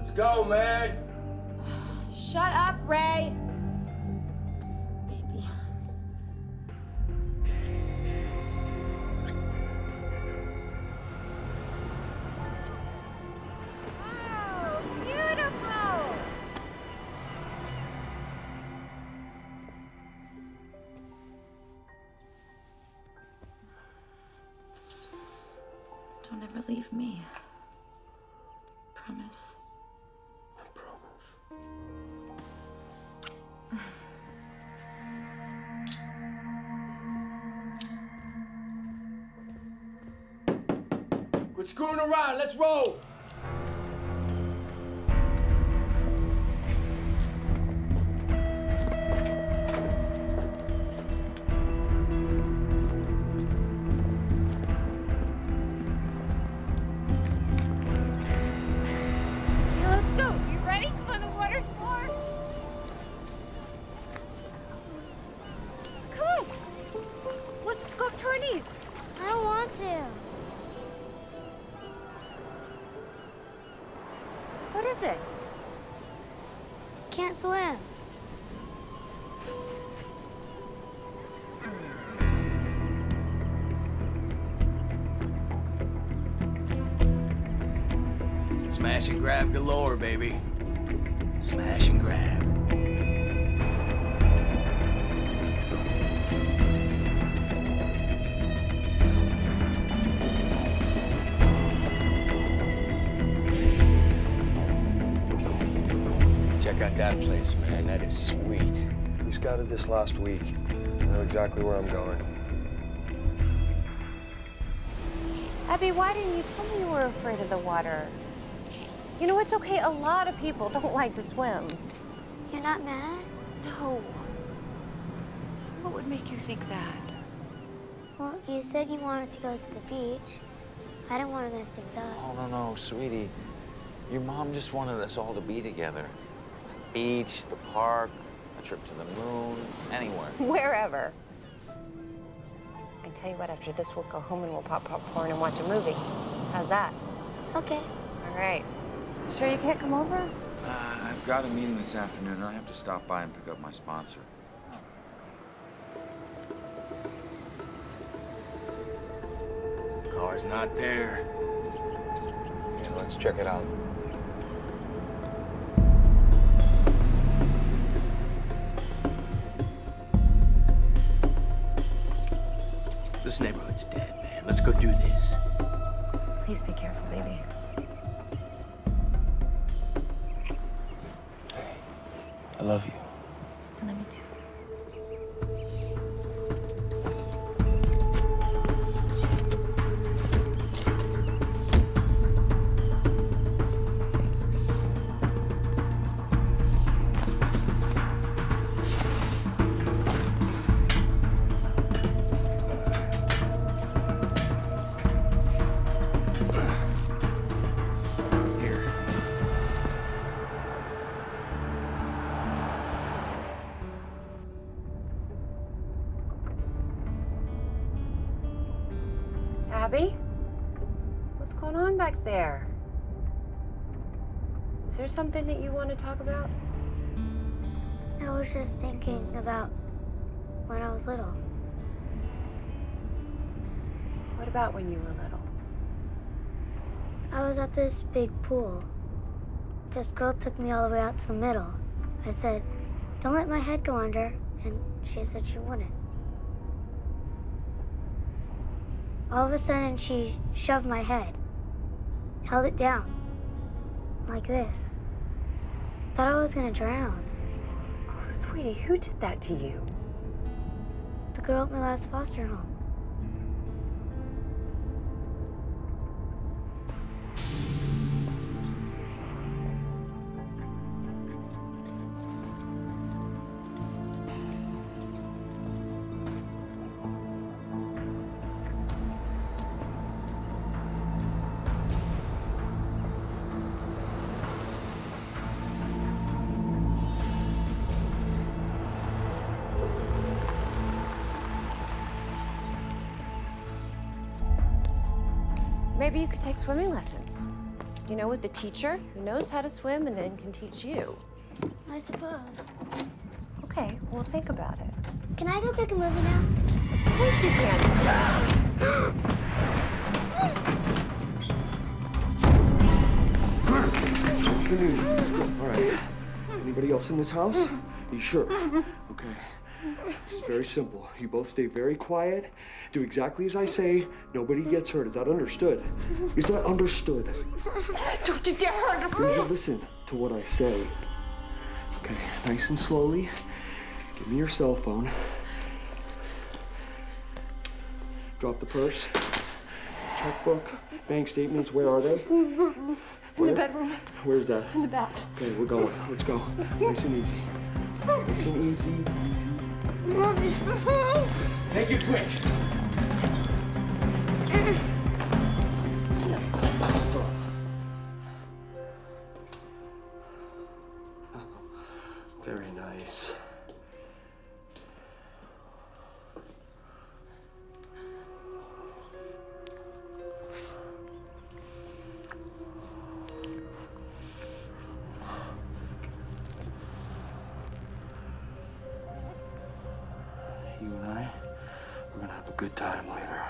Let's go, man. Shut up, Ray. Baby. Oh, beautiful. Don't ever leave me. Promise. I promise. Quit screwing around. Let's roll. Let's go. You ready? Come on, the water's warm. Come on. Let's just go up to our knees. I don't want to. What is it? Can't swim. Smash and grab galore, baby. Smash and grab. Check out that place, man. That is sweet. We scouted this last week. I know exactly where I'm going. Abby, why didn't you tell me you were afraid of the water? You know, it's okay. A lot of people don't like to swim. You're not mad? No. What would make you think that? Well, you said you wanted to go to the beach. I didn't want to mess things up. Oh, no, sweetie. Your mom just wanted us all to be together. The beach, the park, a trip to the moon, anywhere. Wherever. I tell you what, after this, we'll go home and we'll pop popcorn and watch a movie. How's that? Okay. All right. Sure you can't come over? I've got a meeting this afternoon, and I have to stop by and pick up my sponsor. Car's not there. Yeah, let's check it out. This neighborhood's dead, man. Let's go do this. Please be careful, baby. I love you. I love you too. Here. Abby? What's going on back there? Is there something that you want to talk about? I was just thinking about when I was little. What about when you were little? I was at this big pool. This girl took me all the way out to the middle. I said, "Don't let my head go under," and she said she wouldn't. All of a sudden, she shoved my head, held it down, like this. Thought I was gonna drown. Oh, sweetie, who did that to you? The girl at my last foster home. Maybe you could take swimming lessons. You know, with a teacher who knows how to swim and then can teach you. I suppose. Okay, well, think about it. Can I go pick a movie now? Of course you can. All right. Anybody else in this house? You sure? Okay. It's very simple. You both stay very quiet. Do exactly as I say. Nobody gets hurt. Is that understood? Is that understood? Don't you dare hurt Please listen to what I say. Okay, nice and slowly. Give me your cell phone. Drop the purse. Checkbook. Bank statements. Where are they? In the bedroom. Where's that? In the back. Okay, we're going. Let's go. Nice and easy. Nice and easy. Make it quick. Stop. Very nice. You and I, we're gonna have a good time later.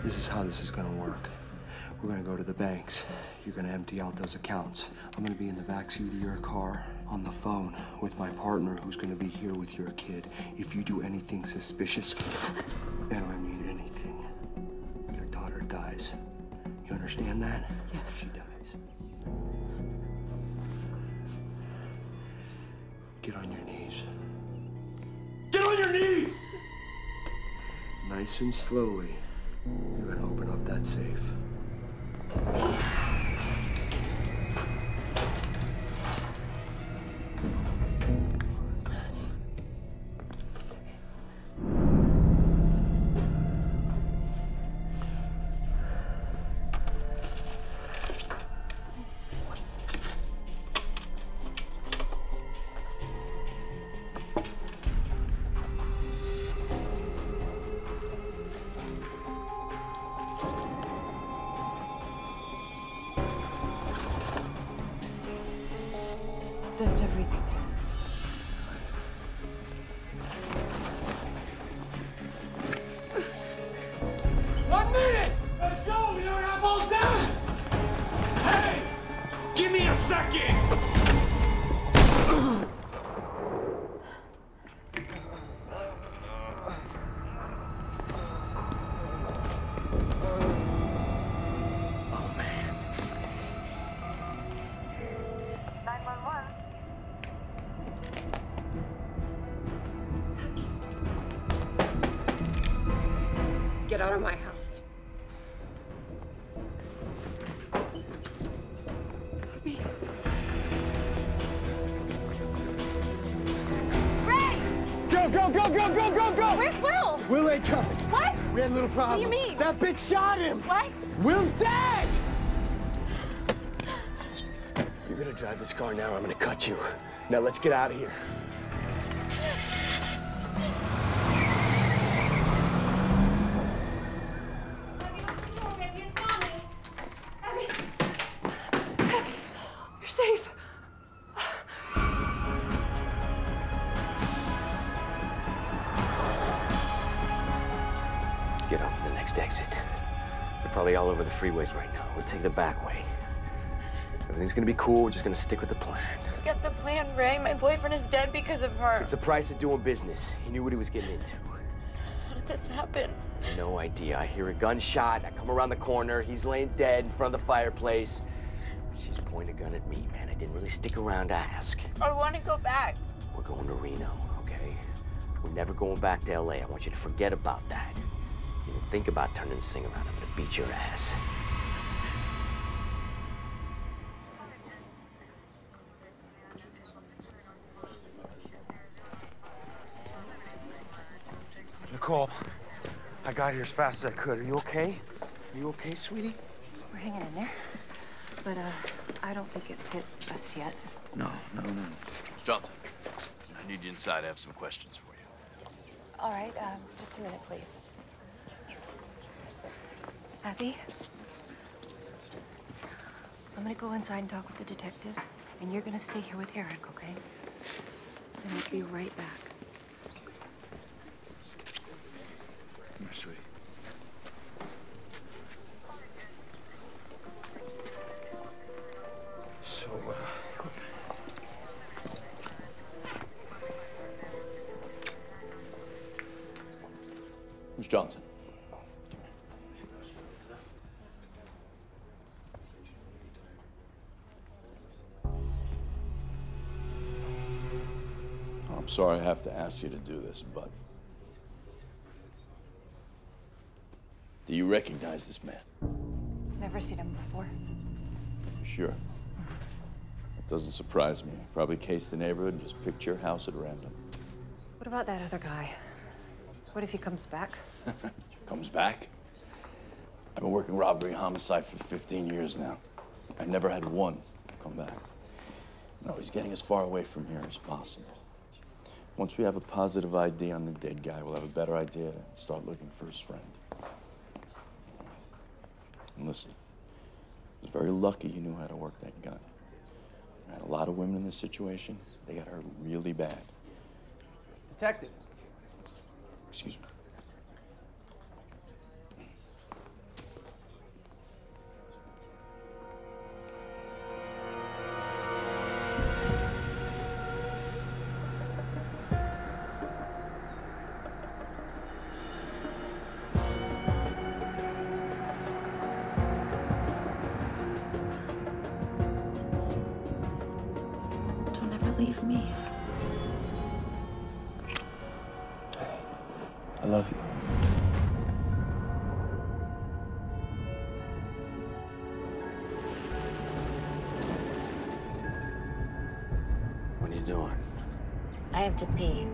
This is how this is gonna work. We're gonna go to the banks. You're gonna empty out those accounts. I'm gonna be in the backseat of your car on the phone with my partner who's gonna be here with your kid. If you do anything suspicious, and I mean anything, your daughter dies. You understand that? Yes. She dies. Get on your knees. Get on your knees! Nice and slowly. You're gonna open up that safe. That's everything. One minute! Let's go! We don't have balls down! Hey! Give me a second! Oh, man. 911. Get out of my house. Abby. Ray! Go, go, go, go, go, go, go! Where's Will? Will ain't coming. What? We had a little problem. What do you mean? That bitch shot him! What? Will's dead! You're gonna drive this car now, or I'm gonna cut you. Now let's get out of here. You're safe. Get off at the next exit. They're probably all over the freeways right now. We'll take the back way. Everything's gonna be cool. We're just gonna stick with the plan. Get the plan, Ray. My boyfriend is dead because of her. It's the price of doing business. He knew what he was getting into. How did this happen? No idea. I hear a gunshot. I come around the corner. He's laying dead in front of the fireplace. She's pointing a gun at me, man. I didn't really stick around to ask. I want to go back. We're going to Reno, okay? We're never going back to L.A. I want you to forget about that. You don't think about turning this thing around. I'm gonna beat your ass. Nicole, I got here as fast as I could. Are you okay? Are you okay, sweetie? We're hanging in there. but I don't think it's hit us yet. No. Miss Johnson, I need you inside. I have some questions for you. All right, just a minute, please. Abby? I'm gonna go inside and talk with the detective, and you're gonna stay here with Eric, okay? And I'll be right back. Come here, sweetie. So, Miss Johnson. I'm sorry I have to ask you to do this, but do you recognize this man? Never seen him before. Sure. That doesn't surprise me. Probably cased the neighborhood and just picked your house at random. What about that other guy? What if he comes back? Comes back? I've been working robbery and homicide for 15 years now. I never had one come back. No, he's getting as far away from here as possible. Once we have a positive ID on the dead guy, we'll have a better idea to start looking for his friend. And listen, I was very lucky you knew how to work that gun. I had a lot of women in this situation. They got hurt really bad. Detective. Excuse me. Don't ever leave me. I love you. What are you doing? I have to pee.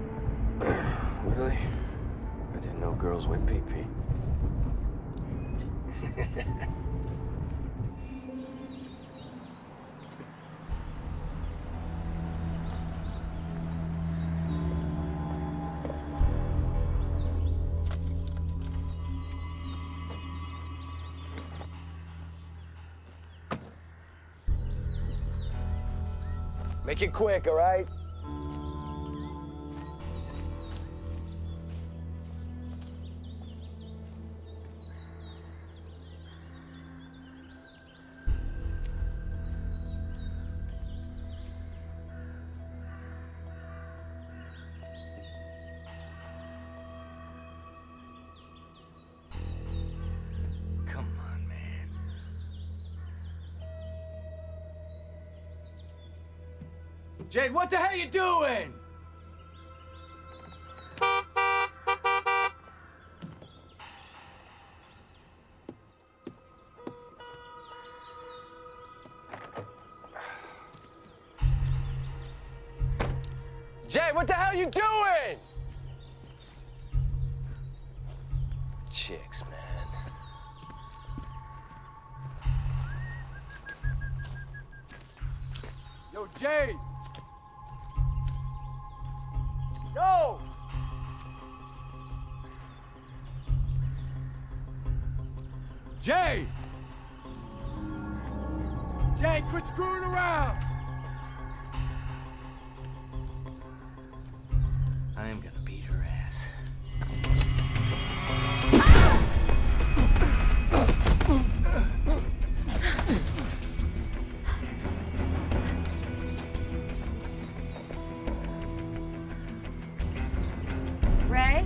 Really? I didn't know girls went pee-pee. Make it quick, all right? come on, man. Jade, what the hell you doing? Jade, what the hell you doing? Chicks, man. Yo, Jade! Yo! Jade! Jade, quit screwing around! I am gonna beat her ass. Ray?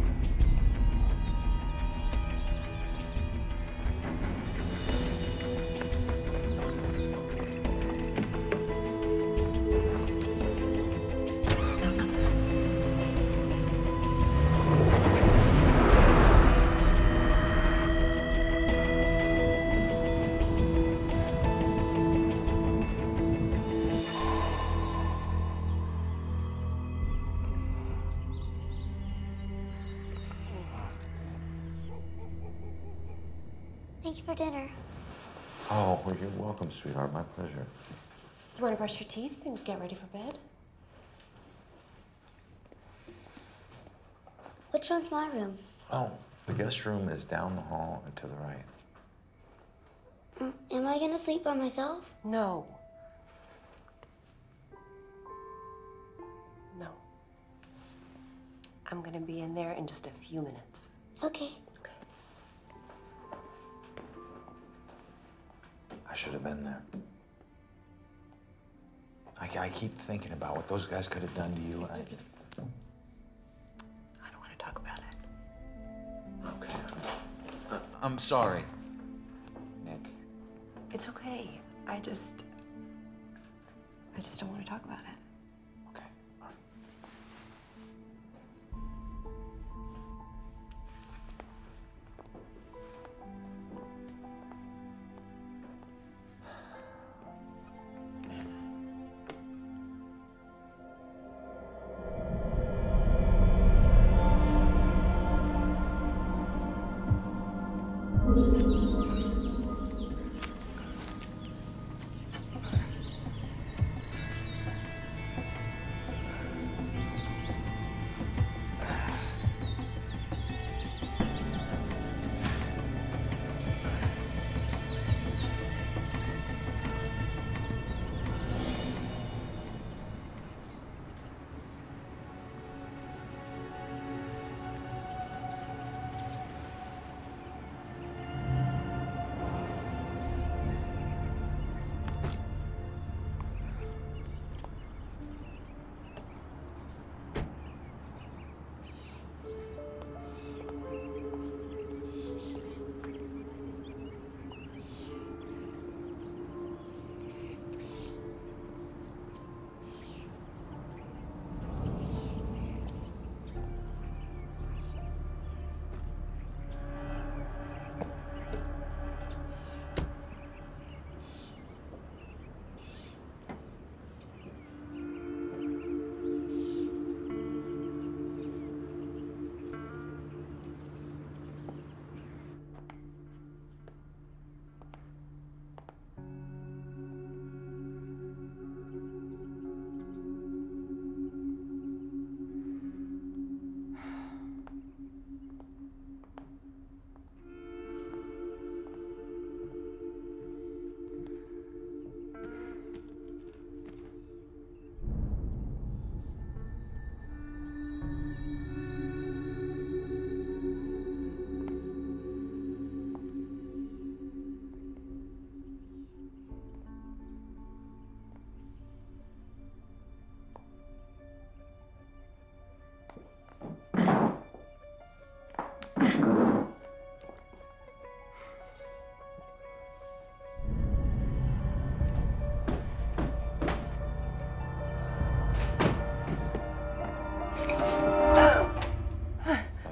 Thank you for dinner. Oh, well, you're welcome, sweetheart. My pleasure. You want to brush your teeth and get ready for bed? Which one's my room? Oh, the guest room is down the hall and to the right. Am I gonna sleep by myself? No. No. I'm gonna be in there in just a few minutes. Okay. I should have been there. I keep thinking about what those guys could have done to you. I don't want to talk about it. Okay. I'm sorry, Nick. It's okay. I just don't want to talk about it. Okay. All right.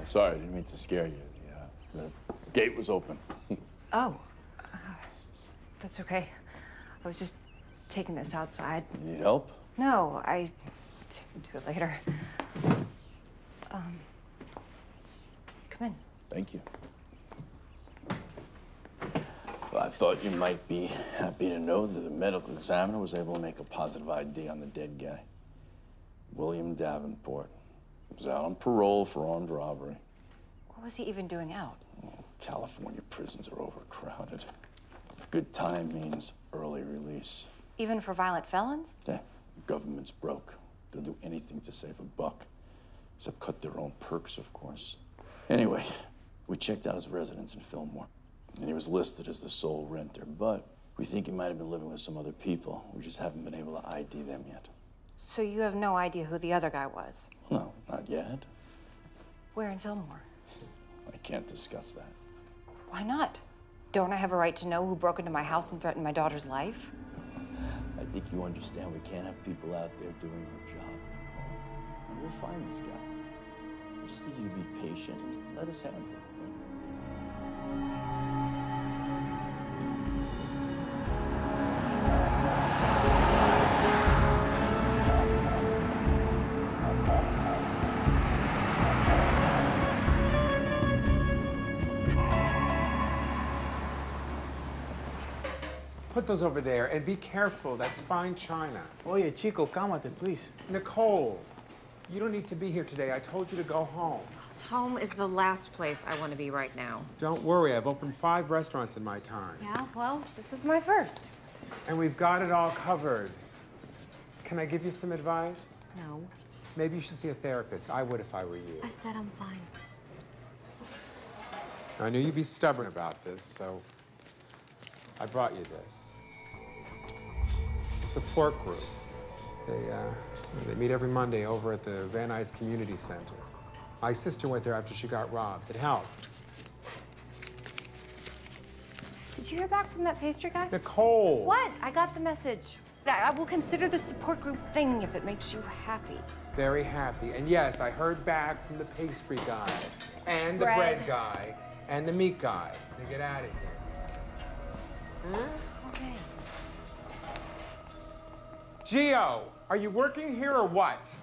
Sorry, I didn't mean to scare you. The gate was open. Oh. That's okay. I was just taking this outside. You need help? No, I do it later. Come in. Thank you. Well, I thought you might be happy to know that the medical examiner was able to make a positive ID on the dead guy. William Davenport. He was out on parole for armed robbery. What was he even doing out? Oh, California prisons are overcrowded. Good time means early release. Even for violent felons? Yeah, government's broke. They'll do anything to save a buck, except cut their own perks, of course. Anyway, we checked out his residence in Fillmore, and he was listed as the sole renter, but we think he might have been living with some other people. We just haven't been able to ID them yet. So you have no idea who the other guy was? No, not yet. Where in Fillmore? I can't discuss that. Why not? Don't I have a right to know who broke into my house and threatened my daughter's life? I think you understand we can't have people out there doing their job. And we'll find this guy. I just need you to be patient and let us handle it. Put those over there and be careful. That's fine china. Oye, chico, cálmate, please. Nicole, you don't need to be here today. I told you to go home. Home is the last place I want to be right now. Don't worry, I've opened 5 restaurants in my time. Yeah, well, this is my first. And we've got it all covered. Can I give you some advice? No. Maybe you should see a therapist. I would if I were you. I said I'm fine. I knew you'd be stubborn about this, so I brought you this. It's a support group. They meet every Monday over at the Van Nuys Community Center. My sister went there after she got robbed. It helped. Did you hear back from that pastry guy? Nicole! What? I got the message. I will consider the support group thing if it makes you happy. Very happy. And yes, I heard back from the pastry guy, and the bread guy, and the meat guy. Now get out of here. Huh? Okay. Gio, are you working here or what?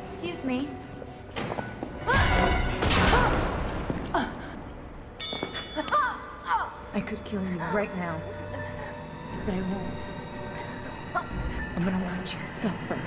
Excuse me. I could kill you right now, but I won't. I'm gonna watch you suffer.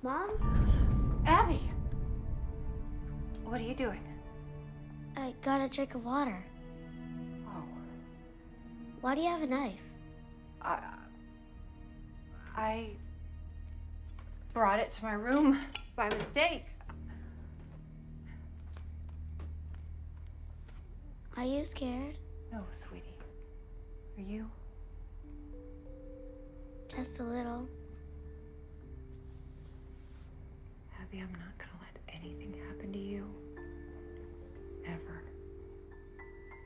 Mom? Abby! What are you doing? I got a drink of water. Oh. Why do you have a knife? I brought it to my room by mistake. Are you scared? No, sweetie. Are you? Just a little. Abby, I'm not gonna let anything happen to you. Ever.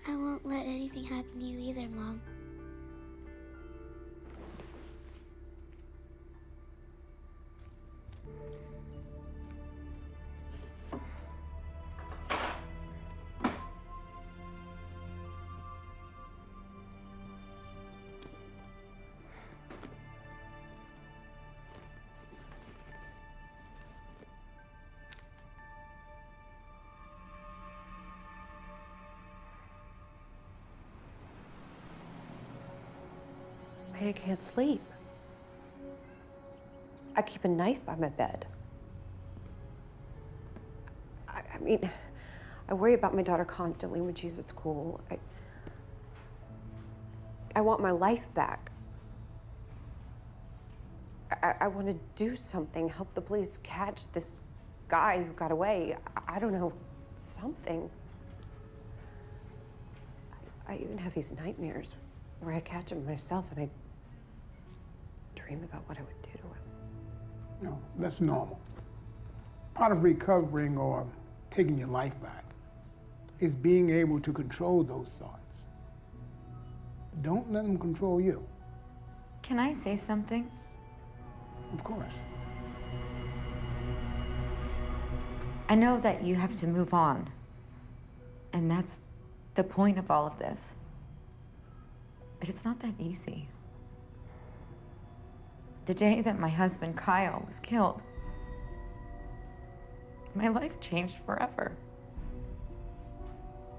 I won't let anything happen to you either, Mom. I can't sleep. I keep a knife by my bed. I mean, I worry about my daughter constantly when she's at school. I want my life back. I want to do something, help the police catch this guy who got away. I don't know, something. I even have these nightmares where I catch him myself and I dream about what I would do to him. No, that's normal. Part of recovering or taking your life back is being able to control those thoughts. Don't let them control you. Can I say something? Of course. I know that you have to move on. And that's the point of all of this. But it's not that easy. The day that my husband, Kyle, was killed, my life changed forever.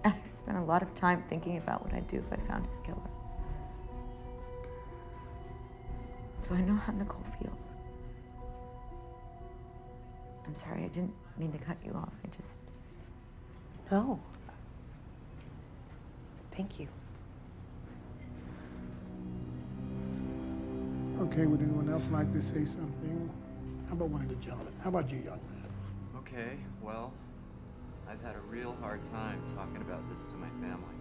And I've spent a lot of time thinking about what I'd do if I found his killer. So I know how Nicole feels. I'm sorry, I didn't mean to cut you off. I just... No. Thank you. Okay, would anyone else like to say something? How about one of the gentlemen? How about you, young man? Okay, well, I've had a real hard time talking about this to my family.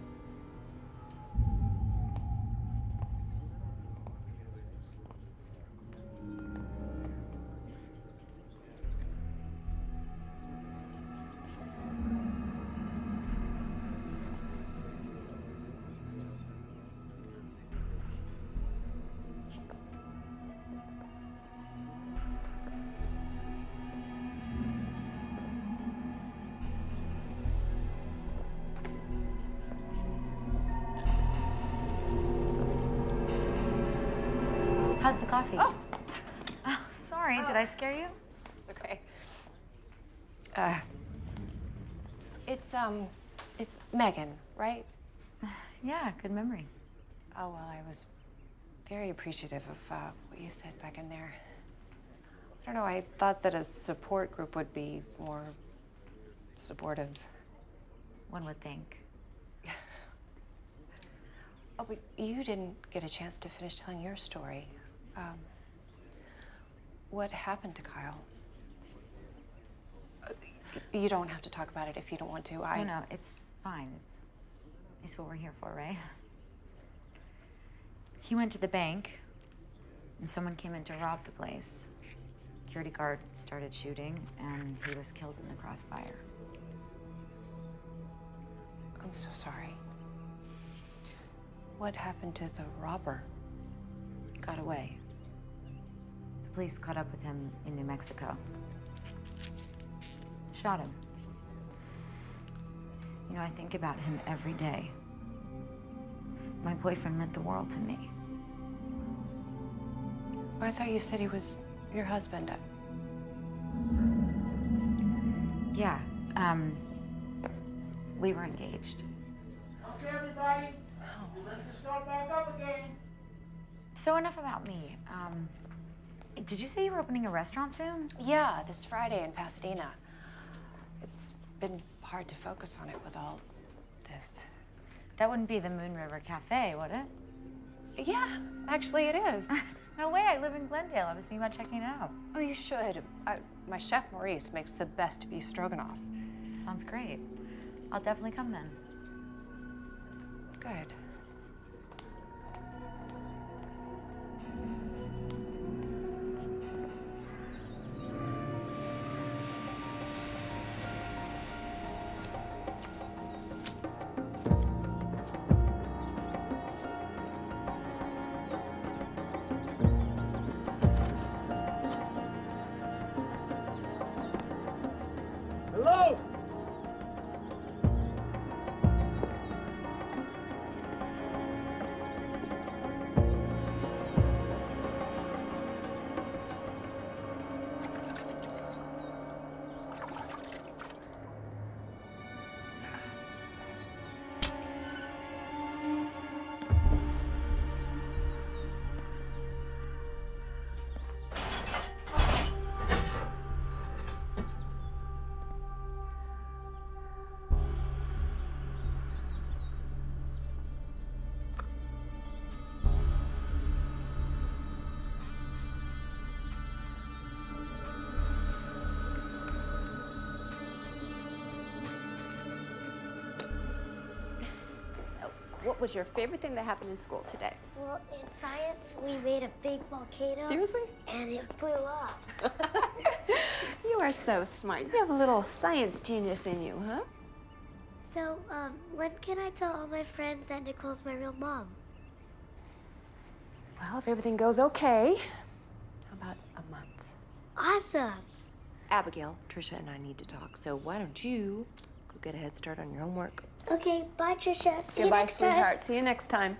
How's the coffee? Oh, sorry, did I scare you? It's okay. It's Megan, right? Yeah, good memory. Oh, well, I was very appreciative of what you said back in there. I don't know, I thought that a support group would be more supportive. One would think. Oh, but you didn't get a chance to finish telling your story. What happened to Kyle? You don't have to talk about it if you don't want to. No, it's fine. It's what we're here for, right? He went to the bank, and someone came in to rob the place. Security guard started shooting, and he was killed in the crossfire. I'm so sorry. What happened to the robber? Got away. The police caught up with him in New Mexico. Shot him. You know, I think about him every day. My boyfriend meant the world to me. I thought you said he was your husband. Yeah, we were engaged. Okay, everybody. You're ready to start back up again. So enough about me. Did you say you were opening a restaurant soon? Yeah, this Friday in Pasadena. It's been hard to focus on it with all this. That wouldn't be the Moon River Cafe, would it? Yeah, actually it is. No way, I live in Glendale. I was thinking about checking it out. Oh, you should. My chef, Maurice, makes the best beef stroganoff. Sounds great. I'll definitely come then. Good. Hello? what was your favorite thing that happened in school today? Well, in science, we made a big volcano. Seriously? And it blew up. You are so smart. You have a little science genius in you, huh? So, when can I tell all my friends that Nicole's my real mom? Well, if everything goes okay, how about a month? Awesome. Abigail, Trisha, and I need to talk, so why don't you go get a head start on your homework? Okay, bye, Trisha. See you Goodbye, next time. sweetheart. See you next time.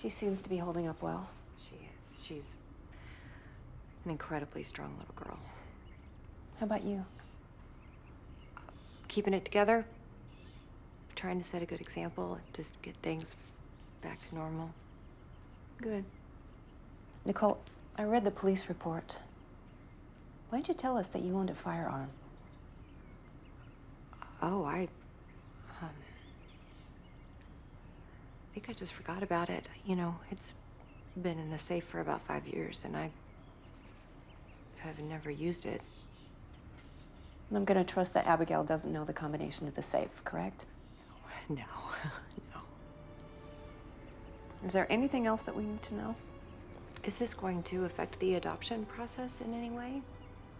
She seems to be holding up well. She is. She's an incredibly strong little girl. How about you? Keeping it together? Trying to set a good example, just get things back to normal? Good. Nicole, I read the police report. Why didn't you tell us that you owned a firearm? Oh, I think I just forgot about it. You know, it's been in the safe for about 5 years, and I have never used it. And I'm gonna trust that Abigail doesn't know the combination of the safe, correct? No, no. Is there anything else that we need to know? Is this going to affect the adoption process in any way?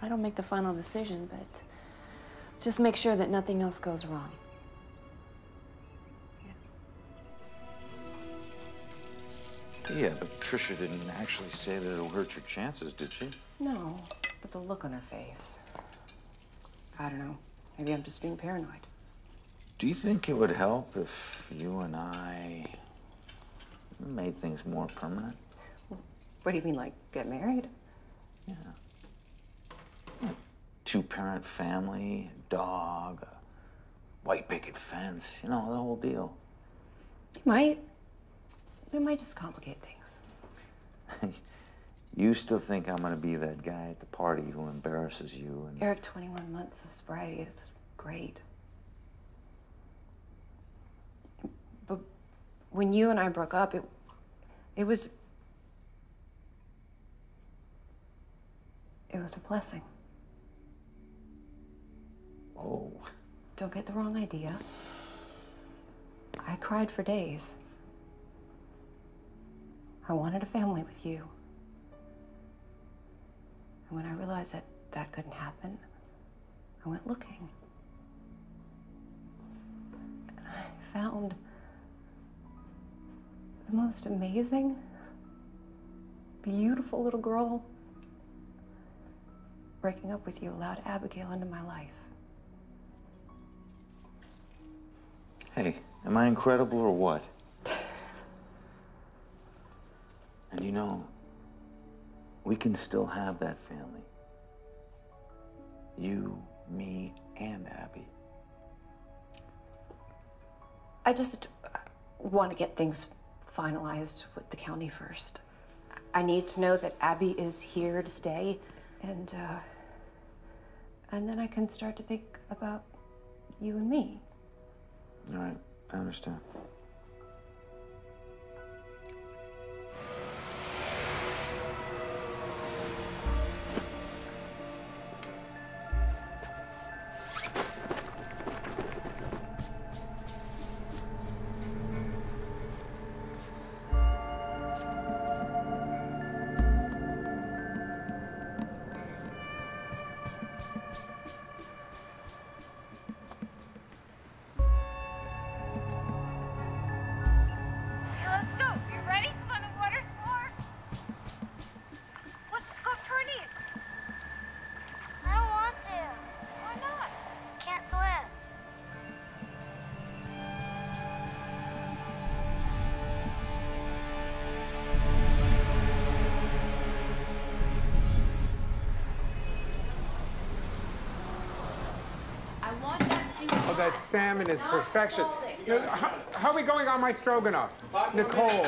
I don't make the final decision, but just make sure that nothing else goes wrong. Yeah, but Trisha didn't actually say that it'll hurt your chances, did she? No, but the look on her face. I don't know. Maybe I'm just being paranoid. Do you think it would help if you and I made things more permanent? What do you mean, like get married? Yeah. Two-parent family, a dog, a white picket fence, you know, the whole deal. It might. It might just complicate things. You still think I'm gonna be that guy at the party who embarrasses you and... Eric, 21 months of sobriety is great. But when you and I broke up, it was a blessing. Oh. Don't get the wrong idea. I cried for days. I wanted a family with you. And when I realized that that couldn't happen, I went looking. And I found the most amazing, beautiful little girl. Breaking up with you allowed Abigail into my life. Hey, am I incredible or what? And you know, we can still have that family. You, me, and Abby. I just want to get things finalized with the county first. I need to know that Abby is here to stay, and then I can start to think about you and me. All right, I understand. Oh, that salmon is perfection. How are we going on my stroganoff? Nicole.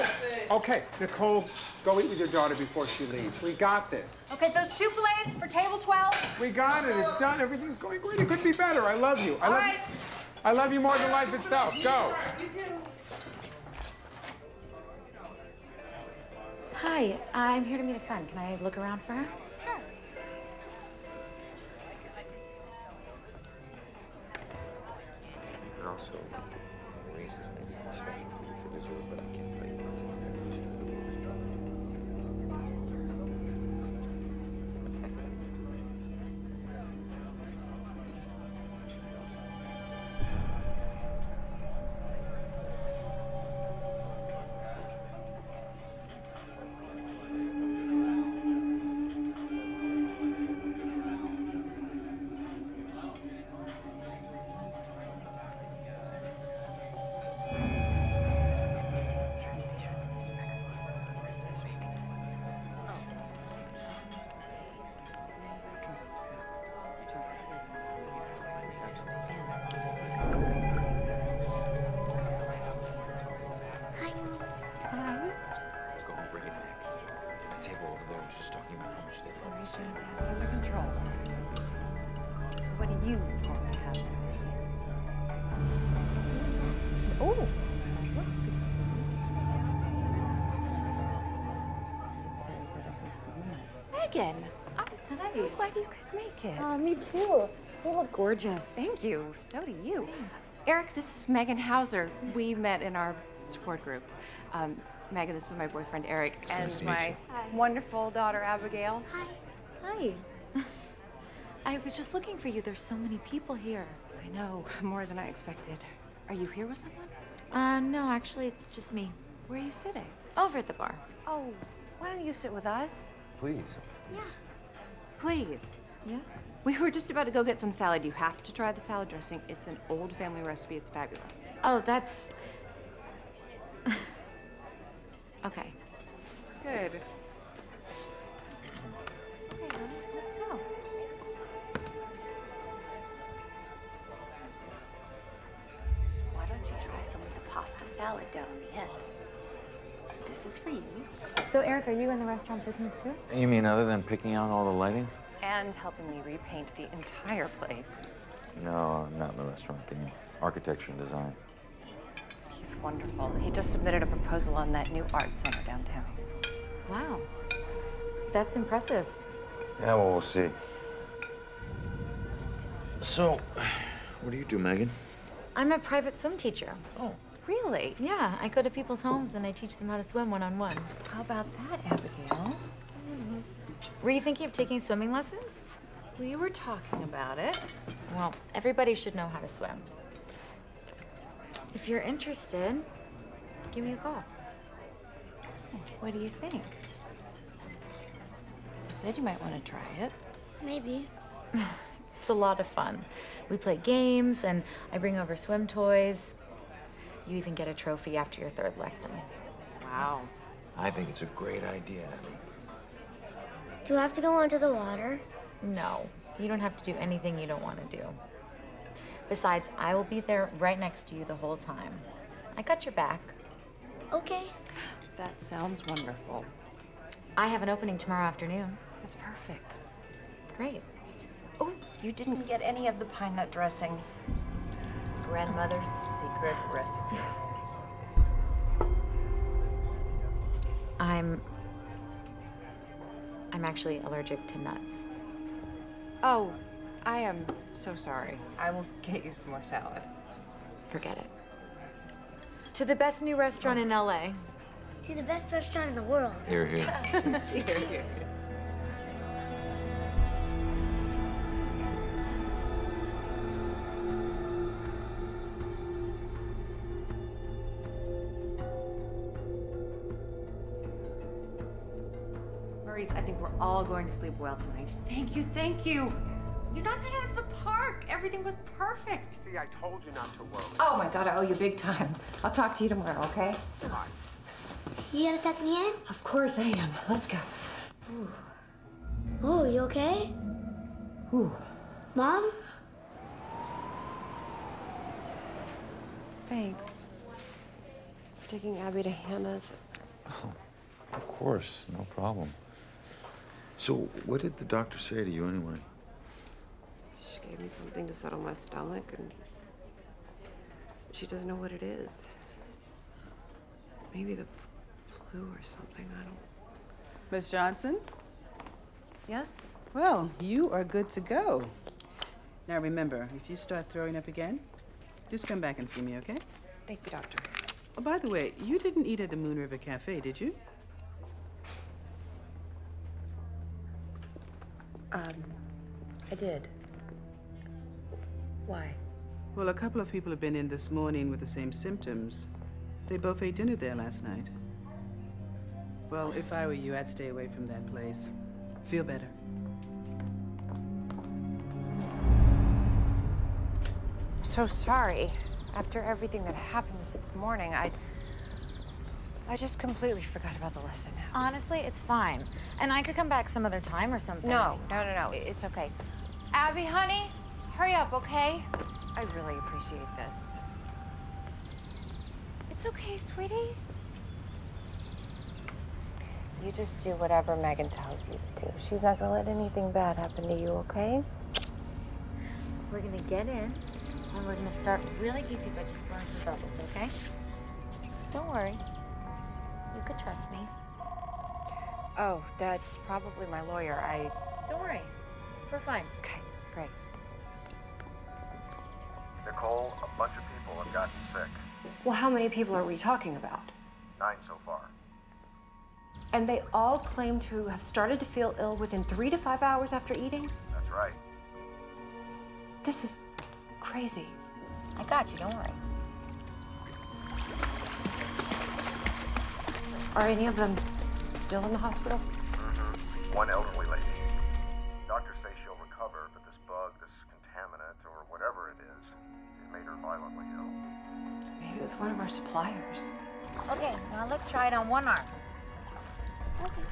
Okay, Nicole, go eat with your daughter before she leaves. We got this. Okay, those 2 fillets for table 12. We got it. It's done. Everything's going great. It couldn't be better. I love you. I love you more than life itself. Go. Hi, I'm here to meet a friend. Can I look around for her? Sure. It also raises my situation's under control. What do you want to happen? Oh, looks good to me. It's very good of you. Megan, I'm so glad you could make it. Oh, me too. You look gorgeous. Thank you. So do you. Eric, this is Megan Hauser. We met in our support group. Megan, this is my boyfriend, Eric, and my wonderful daughter, Abigail. Hi. I was just looking for you. There's so many people here. I know, more than I expected. Are you here with someone? No, actually, it's just me. Where are you sitting? Over at the bar. Oh, why don't you sit with us? Please. Yeah. Please. Yeah? We were just about to go get some salad. You have to try the salad dressing. It's an old family recipe. It's fabulous. Oh, that's... Okay. Good. Okay, honey, let's go. Why don't you try some of the pasta salad down on the end? This is for you. So, Eric, are you in the restaurant business too? You mean other than picking out all the lighting? And helping me repaint the entire place. No, I'm not in the restaurant game. Architecture and design. He's wonderful. He just submitted a proposal on that new art center downtown. Wow. That's impressive. Yeah, well, we'll see. So, what do you do, Megan? I'm a private swim teacher. Oh. Really? Yeah, I go to people's homes and I teach them how to swim one-on-one. How about that, Abigail? Were you thinking of taking swimming lessons? We were talking about it. Well, everybody should know how to swim. If you're interested, give me a call. What do you think? You said you might want to try it. Maybe. It's a lot of fun. We play games and I bring over swim toys. You even get a trophy after your third lesson. Wow. I think it's a great idea, Abby. Do I have to go under the water? No, you don't have to do anything you don't want to do. Besides, I will be there right next to you the whole time. I got your back. Okay. That sounds wonderful. I have an opening tomorrow afternoon. That's perfect. Great. Oh, you didn't get any of the pine nut dressing. Grandmother's secret recipe. I'm actually allergic to nuts. Oh, I am so sorry. I will get you some more salad. Forget it. To the best new restaurant in LA. To the best restaurant in the world. Here, here. Cheers. Maurice, I think we're all going to sleep well tonight. Thank you, thank you. You're not been out of the park. Everything was perfect. See, I told you not to worry. Oh my God, I owe you big time. I'll talk to you tomorrow, okay? Bye. You gonna tuck me in? Of course I am. Let's go. Ooh. Oh, you okay? Ooh. Mom? Thanks for taking Abby to Hannah's. Oh, of course, no problem. So, what did the doctor say to you anyway? She gave me something to settle my stomach, and she doesn't know what it is. Maybe the flu or something, I don't... Miss Johnson? Yes? Well, you are good to go. Now remember, if you start throwing up again, just come back and see me, okay? Thank you, doctor. Oh, by the way, you didn't eat at the Moon River Cafe, did you? I did. Why? Well, a couple of people have been in this morning with the same symptoms. They both ate dinner there last night. Well, if I were you, I'd stay away from that place. Feel better. I'm so sorry. After everything that happened this morning, I just completely forgot about the lesson. Honestly, it's fine. And I could come back some other time or something. No. It's okay. Abby, honey, hurry up, okay? I really appreciate this. It's okay, sweetie. You just do whatever Megan tells you to do. She's not gonna let anything bad happen to you, okay? We're gonna get in, and we're gonna start really easy by just blowing some bubbles, okay? Don't worry. You could trust me. Oh, that's probably my lawyer. Don't worry. We're fine. Okay, great. Nicole, a bunch of people have gotten sick. Well, how many people are we talking about? 9 so far. And they all claim to have started to feel ill within 3 to 5 hours after eating? That's right. This is crazy. I got you, don't worry. Are any of them still in the hospital? Mm-hmm. One elderly lady. Doctors say she'll recover, but this bug, this contaminate, or whatever it is, it made her violently ill. Maybe it was one of our suppliers. Okay, now let's try it on one arm. Okay.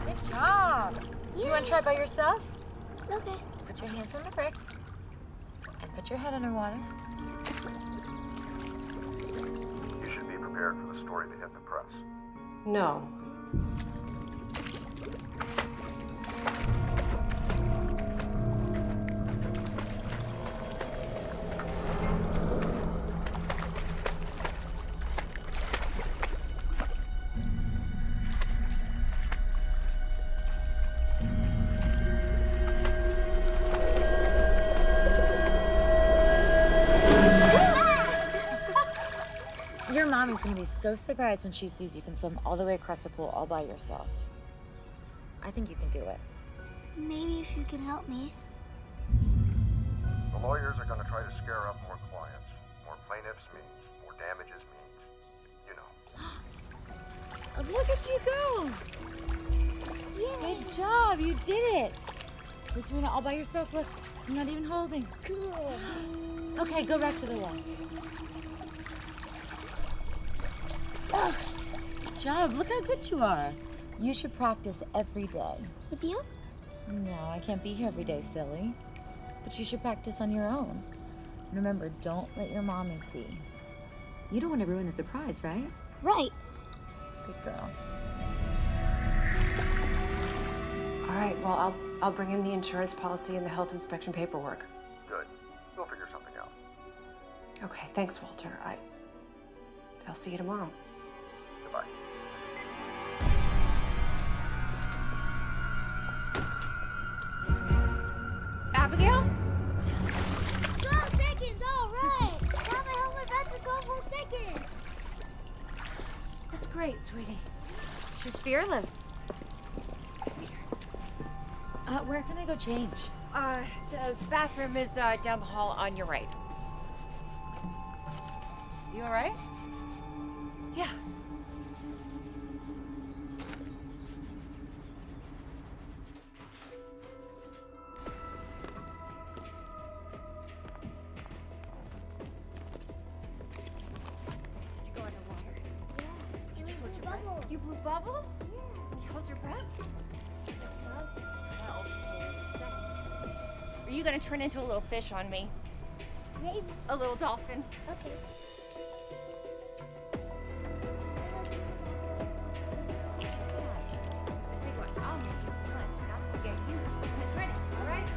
Good job. Yeah. You want to try it by yourself? Okay. Put your hands on the brick and put your head underwater. You should be prepared for the story to hit the press. No. Your mom is going to be so surprised when she sees you can swim all the way across the pool all by yourself. I think you can do it. Maybe if you can help me. The lawyers are going to try to scare up more clients. More plaintiffs means more damages means, you know. Oh, look at you go. Yay. Good job. You did it. You're doing it all by yourself. Look, I'm not even holding. Cool. Okay, go back to the wall. Oh, good job. Look how good you are. You should practice every day. With you? No, I can't be here every day, silly. But you should practice on your own. And remember, don't let your mommy see. You don't want to ruin the surprise, right? Right. Good girl. All right, well, I'll bring in the insurance policy and the health inspection paperwork. Good. We'll figure something out. Okay, thanks, Walter. I'll see you tomorrow. Goodbye. Abigail? 12 seconds, all right. Now I held my breath for 12 whole seconds. That's great, sweetie. She's fearless. Where can I go change? The bathroom is down the hall on your right. You all right? Yeah. Did you go underwater? Yeah. You blew bubble? Yeah. You held your breath? Are you gonna turn into a little fish on me? Maybe. A little dolphin? Okay. Tell you what, I'll make you some lunch and I'll go get you when it's ready, all right?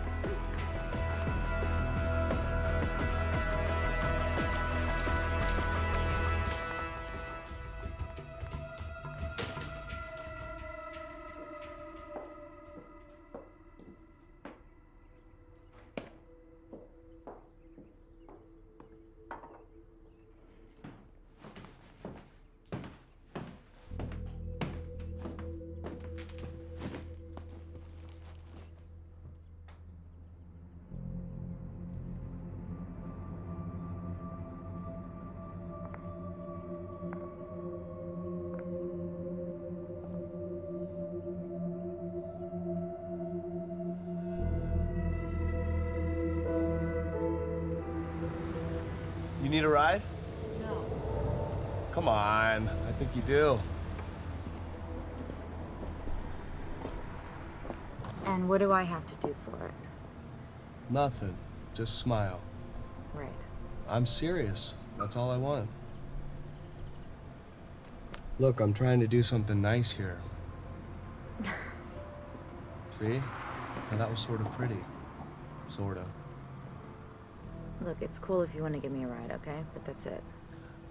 You need a ride? No. Come on, I think you do. And what do I have to do for it? Nothing. Just smile. Right. I'm serious. That's all I want. Look, I'm trying to do something nice here. See? Now that was sort of pretty. Sort of. Look, it's cool if you want to give me a ride, okay? But that's it.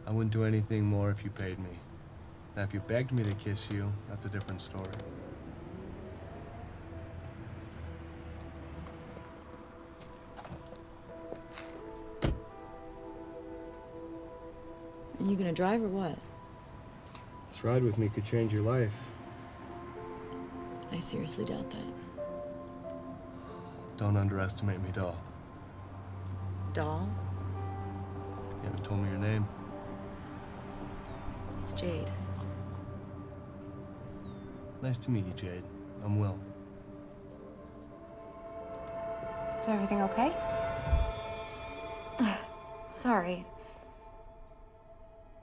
I wouldn't do anything more if you paid me. Now, if you begged me to kiss you, that's a different story. Are you gonna drive or what? This ride with me could change your life. I seriously doubt that. Don't underestimate me, doll. Doll? You haven't told me your name. It's Jade. Nice to meet you, Jade. I'm Will. Is everything okay? Sorry.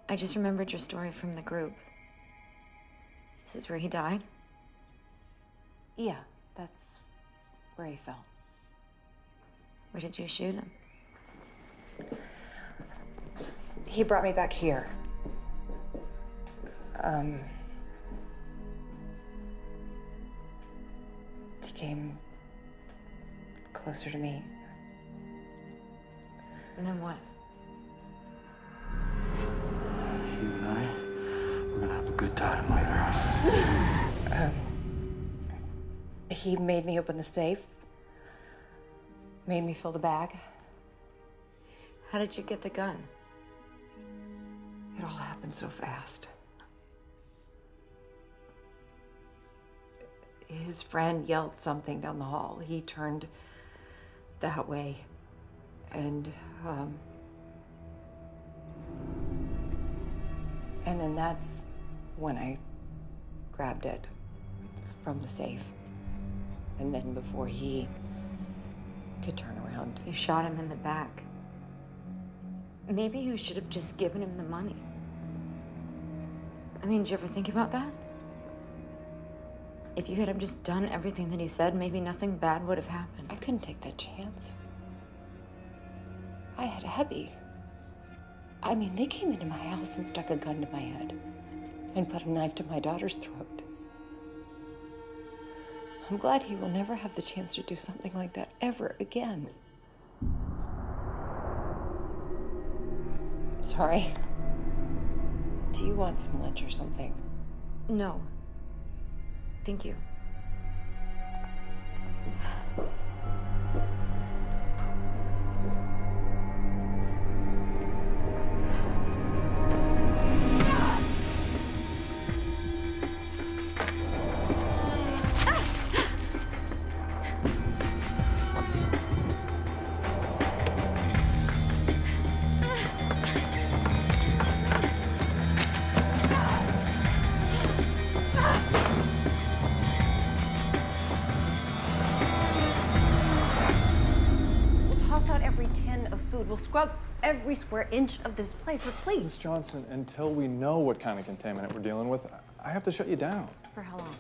I just remembered your story from the group. This is where he died? Yeah, that's where he fell. Where did you shoot him? He brought me back here. He came closer to me. And then what? You and I, we're gonna have a good time later. He made me open the safe. Made me fill the bag. How did you get the gun? It all happened so fast. His friend yelled something down the hall. He turned that way. And then that's when I grabbed it from the safe. And then before he could turn around. You shot him in the back. Maybe you should have just given him the money. I mean, did you ever think about that? If you had just done everything that he said, maybe nothing bad would have happened. I couldn't take that chance. I had Abby. I mean, they came into my house and stuck a gun to my head and put a knife to my daughter's throat. I'm glad he will never have the chance to do something like that ever again. Sorry. Do you want some lunch or something? No. Thank you. We'll scrub every square inch of this place, but please. Ms. Johnson, until we know what kind of contaminant we're dealing with, I have to shut you down. For how long?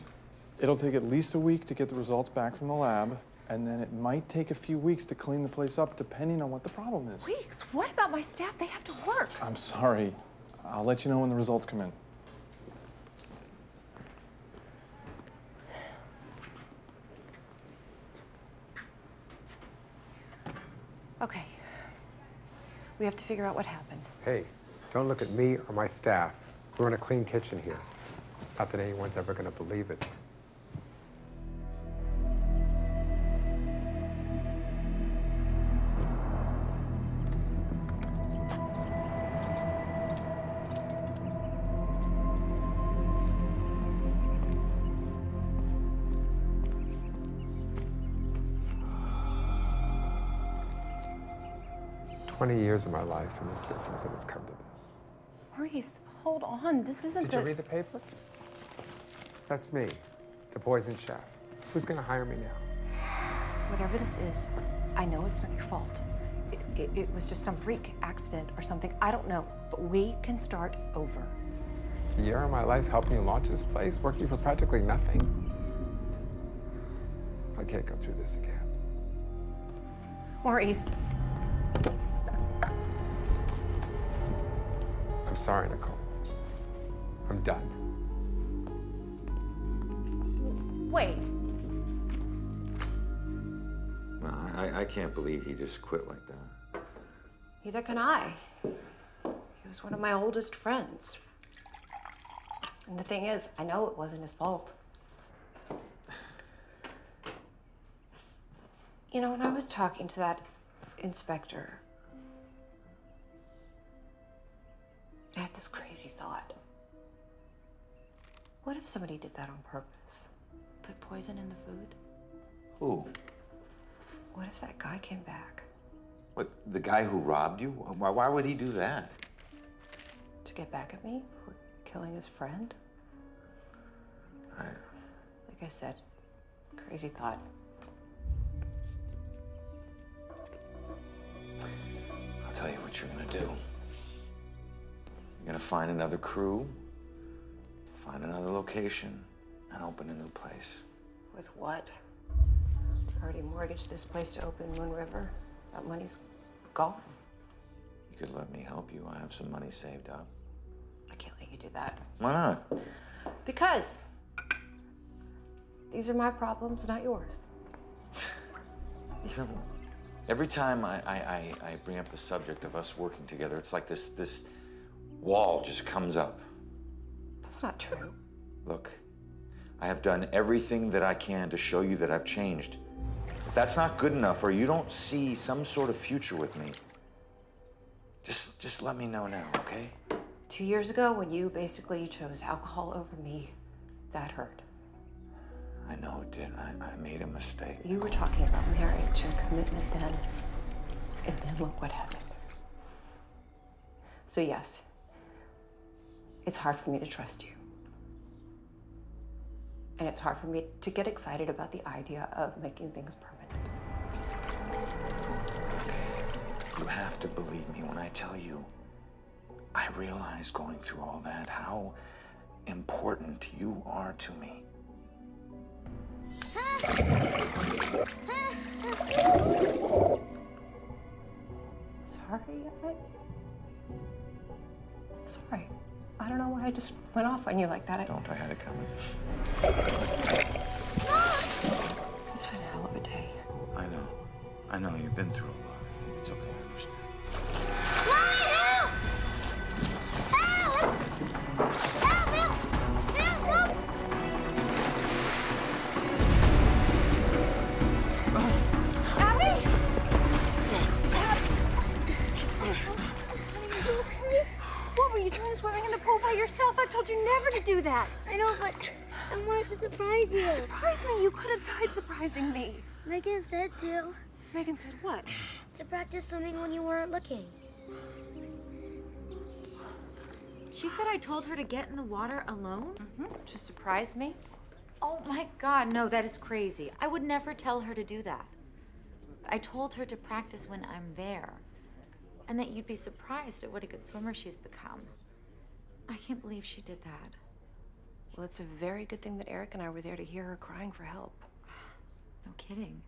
It'll take at least a week to get the results back from the lab, and then it might take a few weeks to clean the place up, depending on what the problem is. Weeks? What about my staff? They have to work. I'm sorry. I'll let you know when the results come in. Okay. We have to figure out what happened. Hey, don't look at me or my staff. We're in a clean kitchen here. Not that anyone's ever gonna believe it. Years of my life in this business, and it's come to this. Maurice, hold on. This isn't Did you read the paper? That's me, the poison chef. Who's gonna hire me now? Whatever this is, I know it's not your fault. It was just some freak accident or something. I don't know, but we can start over. A year of my life helping you launch this place, working for practically nothing. I can't go through this again. Maurice. I'm sorry, Nicole. I'm done. Wait. No, I can't believe he just quit like that. Neither can I. He was one of my oldest friends. And the thing is, I know it wasn't his fault. You know, when I was talking to that inspector, I had this crazy thought. What if somebody did that on purpose? Put poison in the food? Who? What if that guy came back? What, the guy who robbed you? Why would he do that? To get back at me for killing his friend? Like I said, crazy thought. I'll tell you what you're gonna do. You're gonna find another crew, find another location, and open a new place. With what? I already mortgaged this place to open Moon River. That money's gone. You could let me help you. I have some money saved up. I can't let you do that. Why not? Because these are my problems, not yours. You know, every time I bring up the subject of us working together, it's like this wall just comes up. That's not true. Look, I have done everything that I can to show you that I've changed. If that's not good enough, or you don't see some sort of future with me, just let me know now, okay? 2 years ago, when you basically chose alcohol over me, that hurt. I know it did. I made a mistake. You were talking about marriage and commitment then, and then look what happened. So yes, it's hard for me to trust you. And it's hard for me to get excited about the idea of making things permanent. You have to believe me when I tell you, I realize going through all that how important you are to me. Sorry, sorry. I don't know why I just went off on you like that. Don't, I had it coming. It's been a hell of a day. I know, you've been through a lot. It's okay, I understand. What were you doing swimming in the pool by yourself? I told you never to do that. I know, but I wanted to surprise you. Surprise me? You could have died surprising me. Megan said to. Megan said what? To practice swimming when you weren't looking. She said I told her to get in the water alone? To surprise me? Oh my God, no, that is crazy. I would never tell her to do that. I told her to practice when I'm there, and that you'd be surprised at what a good swimmer she's become. I can't believe she did that. Well, it's a very good thing that Eric and I were there to hear her crying for help. No kidding.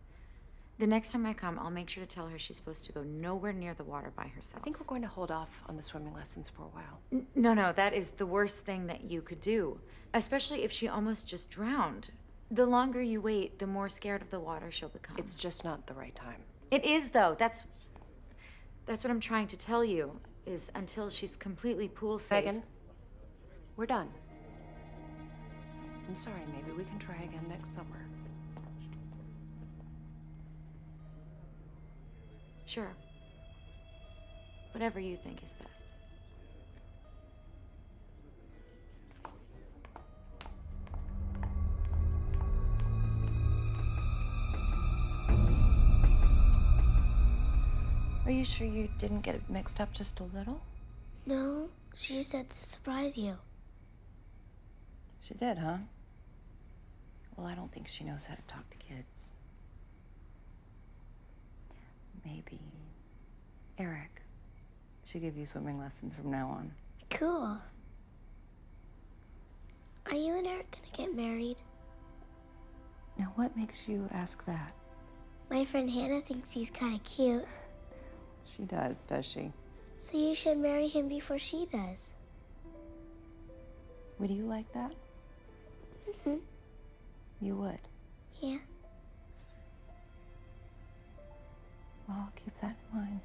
The next time I come, I'll make sure to tell her she's supposed to go nowhere near the water by herself. I think we're going to hold off on the swimming lessons for a while. No, that is the worst thing that you could do, especially if she almost just drowned. The longer you wait, the more scared of the water she'll become. It's just not the right time. It is, though. That's what I'm trying to tell you, is until she's completely pool safe. Megan, we're done. I'm sorry, maybe we can try again next summer. Sure. Whatever you think is best. Are you sure you didn't get it mixed up just a little? No, she said to surprise you. She did, huh? Well, I don't think she knows how to talk to kids. Maybe Eric should give you swimming lessons from now on. Cool. Are you and Eric gonna get married? Now, what makes you ask that? My friend Hannah thinks he's kind of cute. She does she? So you should marry him before she does. Would you like that? Mm-hmm. You would? Yeah. Well, I'll keep that in mind.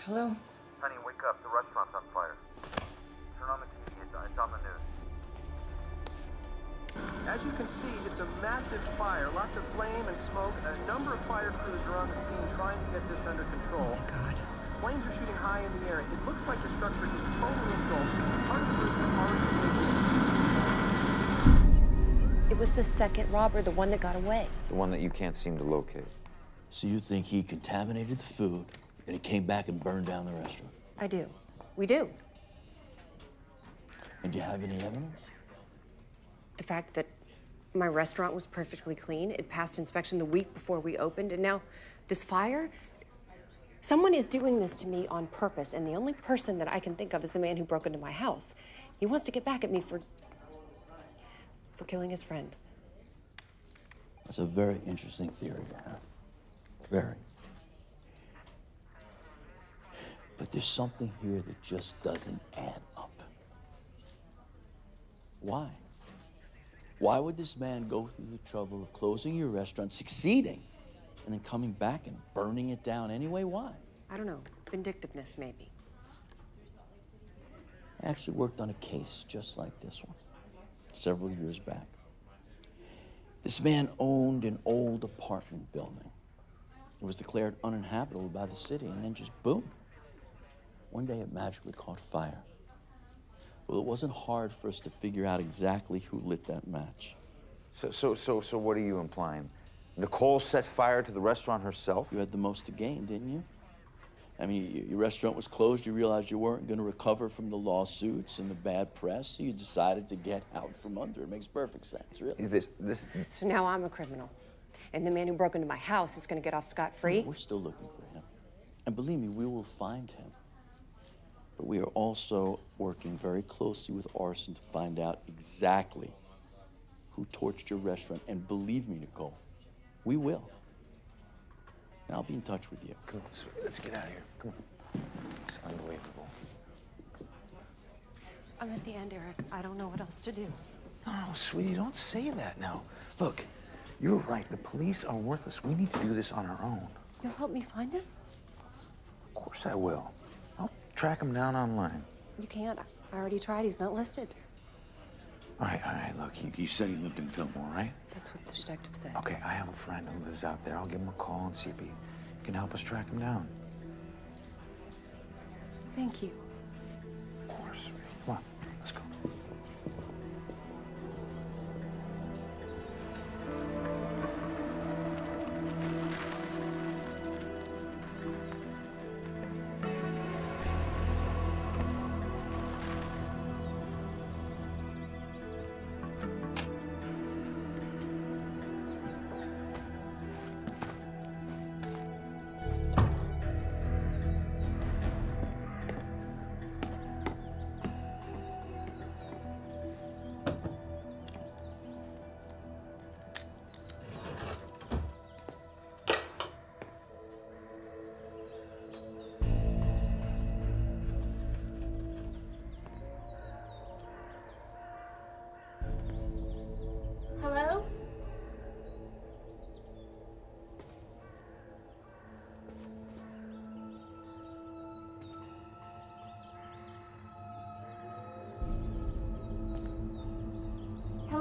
Hello? Honey, wake up. The restaurant's on fire. Turn on the TV. It's on the news. As you can see, it's a massive fire. Lots of flame and smoke. A number of fire crews are on the scene trying to get this under control. Oh, God. Flames are shooting high in the air. It looks like the structure is totally engulfed. Part of the roof is already. It was the second robber, the one that got away. The one that you can't seem to locate. So you think he contaminated the food, and he came back and burned down the restaurant? I do. We do. And do you have any evidence? The fact that my restaurant was perfectly clean, it passed inspection the week before we opened, and now this fire? Someone is doing this to me on purpose, and the only person that I can think of is the man who broke into my house. He wants to get back at me for killing his friend. That's a very interesting theory to have. Very. But there's something here that just doesn't add up. Why? Why would this man go through the trouble of closing your restaurant, succeeding, and then coming back and burning it down anyway? Why? I don't know. Vindictiveness, maybe. I actually worked on a case just like this one several years back. This man owned an old apartment building. It was declared uninhabitable by the city, and then just boom. One day it magically caught fire. Well, it wasn't hard for us to figure out exactly who lit that match. So what are you implying? Nicole set fire to the restaurant herself? You had the most to gain, didn't you? I mean, your restaurant was closed, you realized you weren't going to recover from the lawsuits and the bad press, so you decided to get out from under. It makes perfect sense, really. So now I'm a criminal, and the man who broke into my house is going to get off scot-free? We're still looking for him. And believe me, we will find him. But we are also working very closely with arson to find out exactly who torched your restaurant. And believe me, Nicole, we will. And I'll be in touch with you. Come on, sweetie, let's get out of here. Come on. It's unbelievable. I'm at the end, Eric. I don't know what else to do. No, sweetie, don't say that now. Look, you're right. The police are worthless. We need to do this on our own. You'll help me find him? Of course I will. I'll track him down online. You can't. I already tried. He's not listed. All right, look, you said he lived in Fillmore, right? That's what the detective said. Okay, I have a friend who lives out there. I'll give him a call and see if he can help us track him down. Thank you. Of course. Come on, let's go.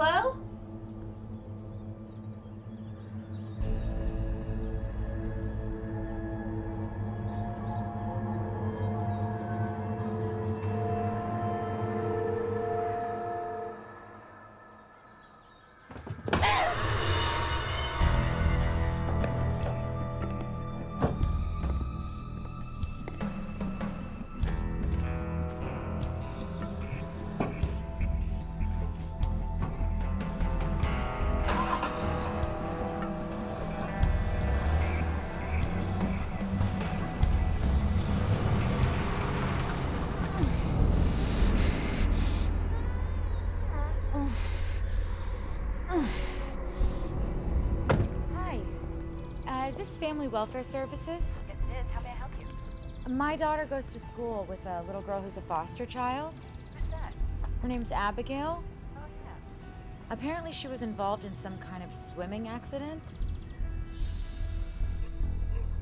Hello? Is this Family Welfare Services? Yes, it is. How may I help you? My daughter goes to school with a little girl who's a foster child. Who's that? Her name's Abigail. Oh, yeah. Apparently she was involved in some kind of swimming accident.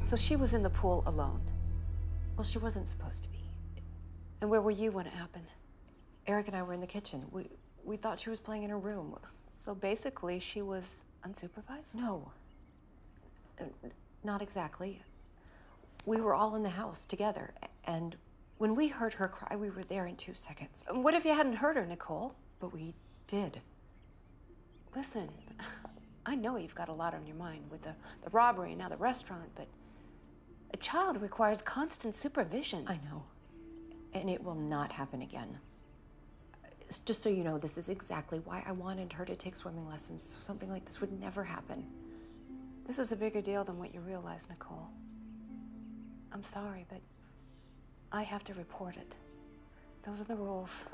So she was in the pool alone. Well, she wasn't supposed to be. And where were you when it happened? Eric and I were in the kitchen. We thought she was playing in her room. So basically, she was unsupervised? No. Not exactly. We were all in the house together, and when we heard her cry, we were there in 2 seconds. What if you hadn't heard her, Nicole? But we did. Listen, I know you've got a lot on your mind with the robbery and now the restaurant, but a child requires constant supervision. I know. And it will not happen again. Just so you know, this is exactly why I wanted her to take swimming lessons, so something like this would never happen. This is a bigger deal than what you realize, Nicole. I'm sorry, but I have to report it. Those are the rules.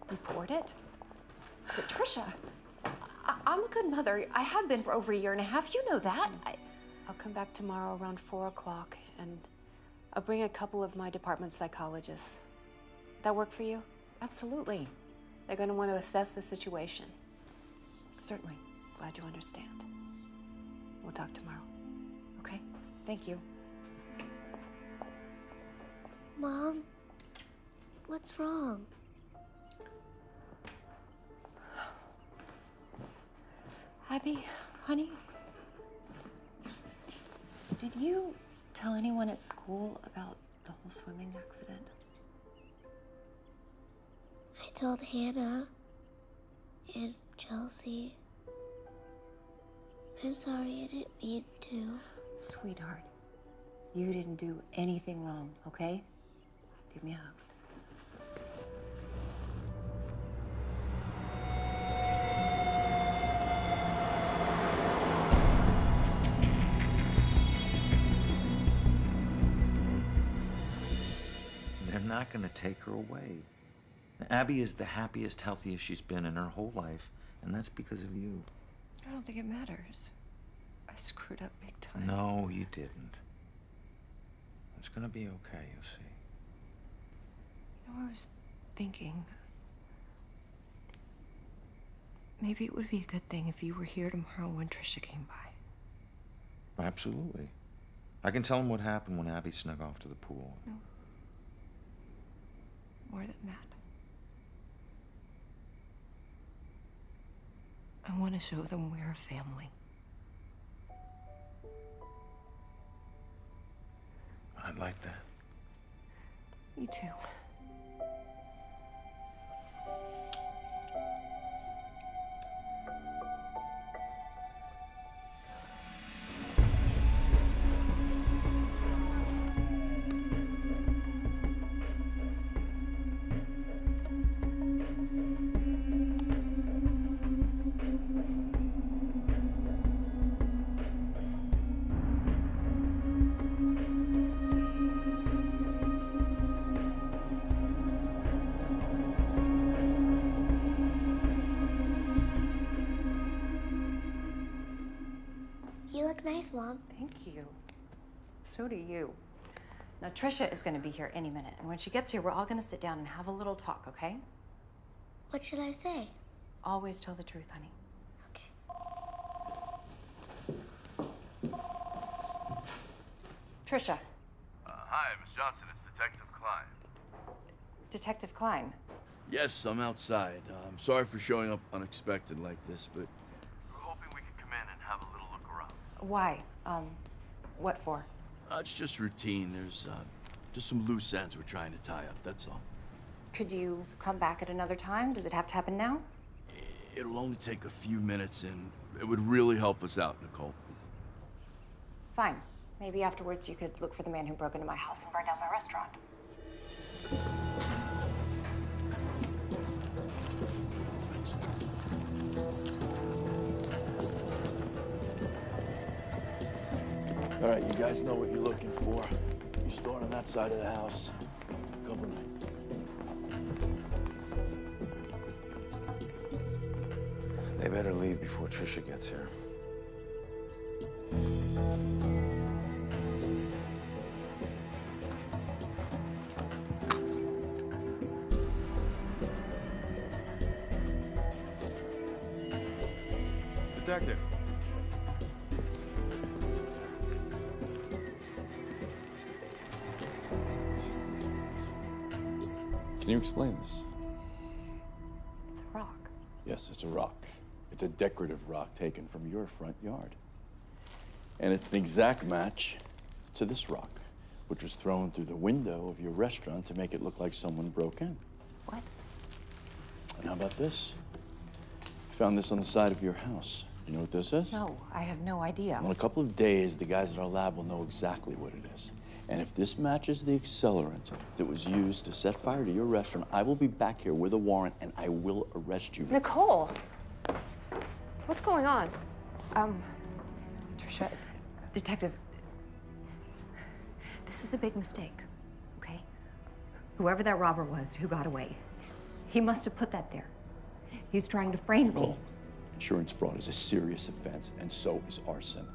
Report it? But Trisha, I'm a good mother. I have been for over a year and a half. You know that. Listen, I'll come back tomorrow around 4 o'clock, and I'll bring a couple of my department psychologists. That work for you? Absolutely. They're going to want to assess the situation. Certainly. Glad you understand. We'll talk tomorrow. Okay? Thank you. Mom, what's wrong? Abby, honey, did you tell anyone at school about the whole swimming accident? I told Hannah and Chelsea. I'm sorry, I didn't mean to. Sweetheart, you didn't do anything wrong, okay? Give me a hug. They're not going to take her away. Abby is the happiest, healthiest she's been in her whole life, and that's because of you. I don't think it matters. I screwed up big time. No, you didn't. It's gonna be okay, you'll see. You know, I was thinking, maybe it would be a good thing if you were here tomorrow when Trisha came by. Absolutely. I can tell him what happened when Abby snuck off to the pool. No. More than that. I want to show them we're a family. I'd like that. Me too. You look nice, Mom. Thank you. So do you. Now, Trisha is going to be here any minute, and when she gets here, we're all going to sit down and have a little talk, okay? What should I say? Always tell the truth, honey. Trisha. Hi, Miss Johnson. It's Detective Klein. Detective Klein. Yes, I'm outside. I'm sorry for showing up unexpected like this, but... We're hoping we could come in and have a little look around. Why? What for? It's just routine. There's, just some loose ends we're trying to tie up, that's all. Could you come back at another time? Does it have to happen now? It'll only take a few minutes, and it would really help us out, Nicole. Fine. Maybe afterwards you could look for the man who broke into my house and burned down my restaurant. All right, you guys know what you're looking for. You store on that side of the house. Cover me. They better leave before Trisha gets here. Detective. Can you explain this? It's a rock. Yes, it's a rock. It's a decorative rock taken from your front yard. And it's an exact match to this rock, which was thrown through the window of your restaurant to make it look like someone broke in. What? And how about this? Found this on the side of your house. You know what this is? No, I have no idea. In a couple of days, the guys at our lab will know exactly what it is. And if this matches the accelerant that was used to set fire to your restaurant, I will be back here with a warrant and I will arrest you. Nicole, what's going on? Trisha, Detective, this is a big mistake, okay? Whoever that robber was who got away, he must have put that there. He's trying to frame me. Nicole, insurance fraud is a serious offense, and so is arson.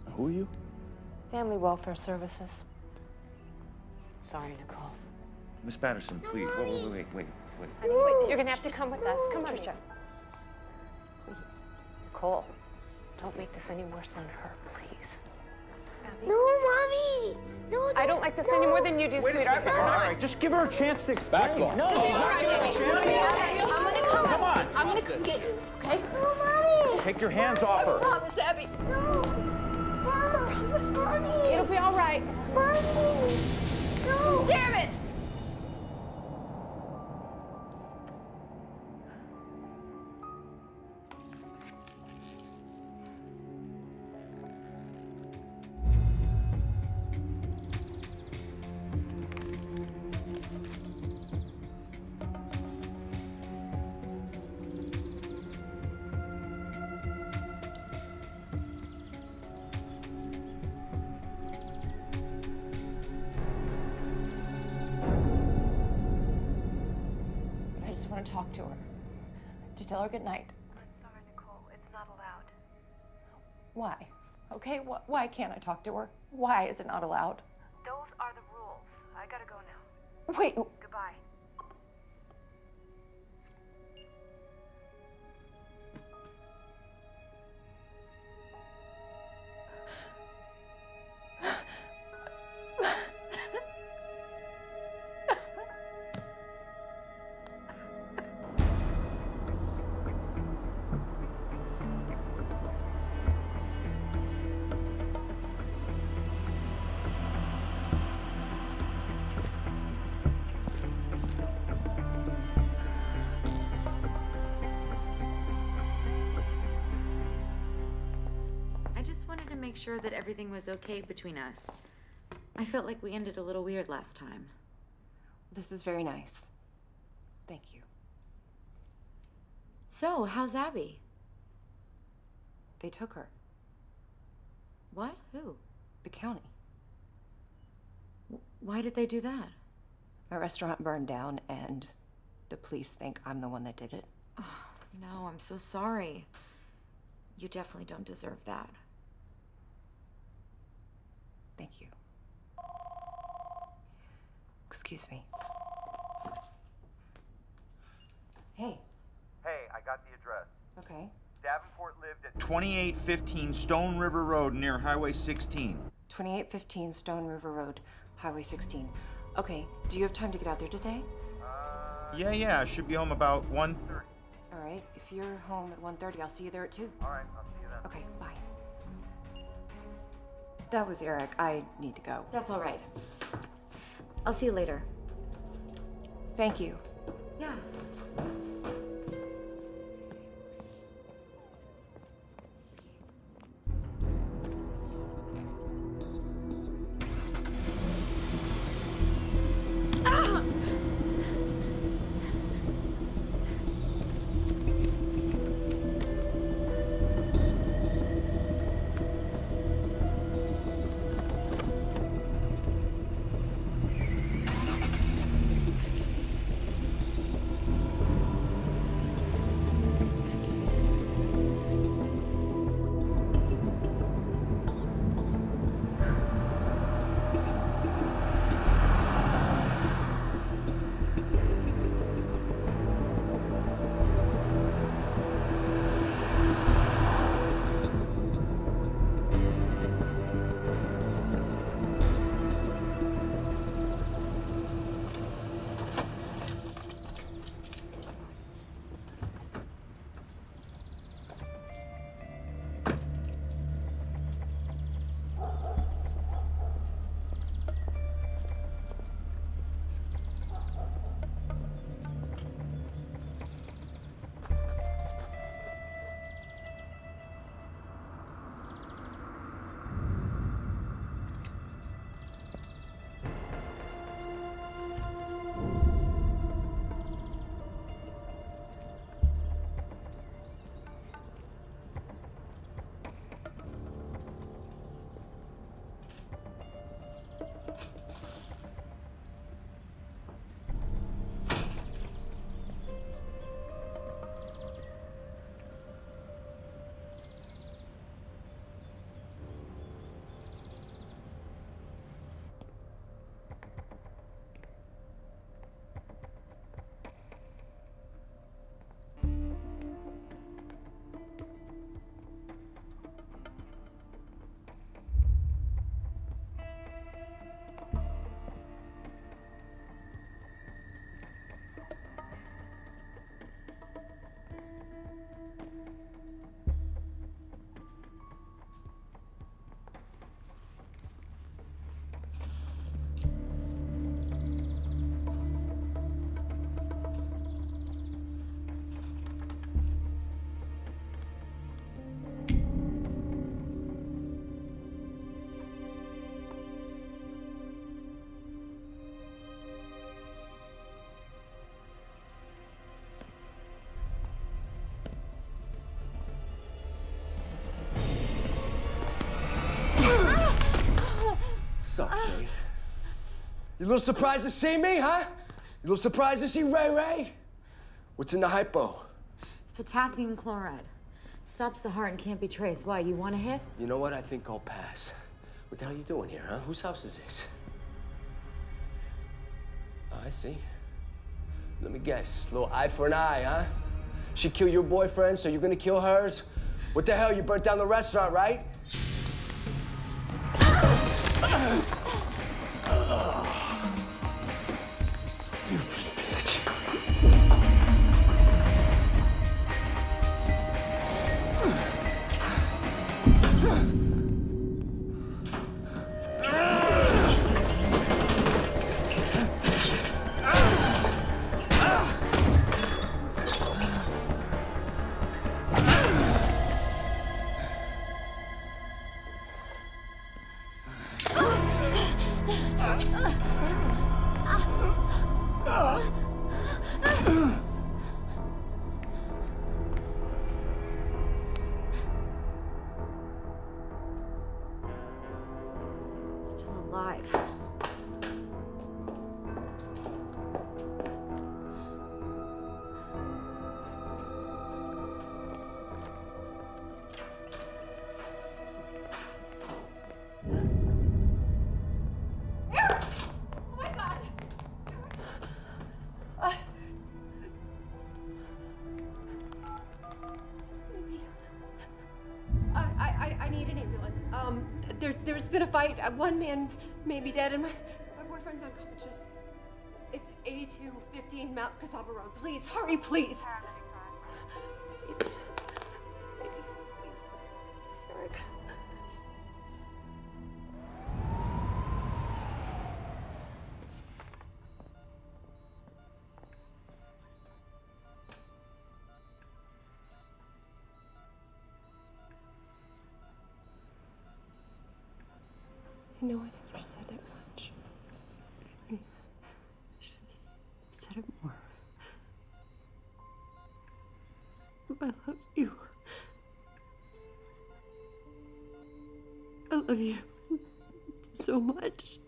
Now, who are you? Family Welfare Services. Sorry, Nicole. Miss Patterson, please. Wait. Honey, wait. You're gonna have to come with us. Come on, Trisha. please. Nicole, don't make this any worse on her, please. No, Mommy! No, I don't like this any more than you do, sweetheart. All right, just give her a chance to explain. Back off. No, she's not giving a chance. I'm gonna come. Come on. I'm gonna come get you, okay? No, Mommy! Take your hands off her. I promise, Abby. No! Mommy! It'll be all right. Mommy! No! Damn it! I just want to talk to her. To tell her good night. I'm sorry, Nicole. It's not allowed. Why? Okay, why can't I talk to her? Why is it not allowed? Those are the rules. I gotta go now. Wait. Goodbye. Make sure that everything was okay between us. I felt like we ended a little weird last time. This is very nice. Thank you. So, how's Abby? They took her. What? Who? The county. Why did they do that? My restaurant burned down, and the police think I'm the one that did it. Oh, no, I'm so sorry. You definitely don't deserve that. Thank you. Excuse me. Hey. Hey, I got the address. Okay. Davenport lived at 2815 Stone River Road near Highway 16. 2815 Stone River Road, Highway 16. Okay, do you have time to get out there today? Yeah, I should be home about 1:30. All right, if you're home at 1:30, I'll see you there at 2. All right, I'll see you then. Okay, bye. That was Eric. I need to go. That's all right. I'll see you later. Thank you. Yeah. Sup, Jade? You a little surprised to see me, huh? You a little surprised to see Ray? What's in the hypo? It's potassium chloride. Stops the heart and can't be traced. Why, you want a hit? You know what? I think I'll pass. What the hell are you doing here, huh? Whose house is this? Oh, I see. Let me guess. Little eye for an eye, huh? She killed your boyfriend, so you're gonna kill hers? What the hell? You burnt down the restaurant, right? Stupid bitch. Still alive. I need an ambulance. There's been a fight. One man may be dead, and my boyfriend. boyfriend's unconscious. It's 8215 Mount Casaba Road. Please, hurry, please. Eric. I know I never said it much. I should have said it more. I love you. I love you so much.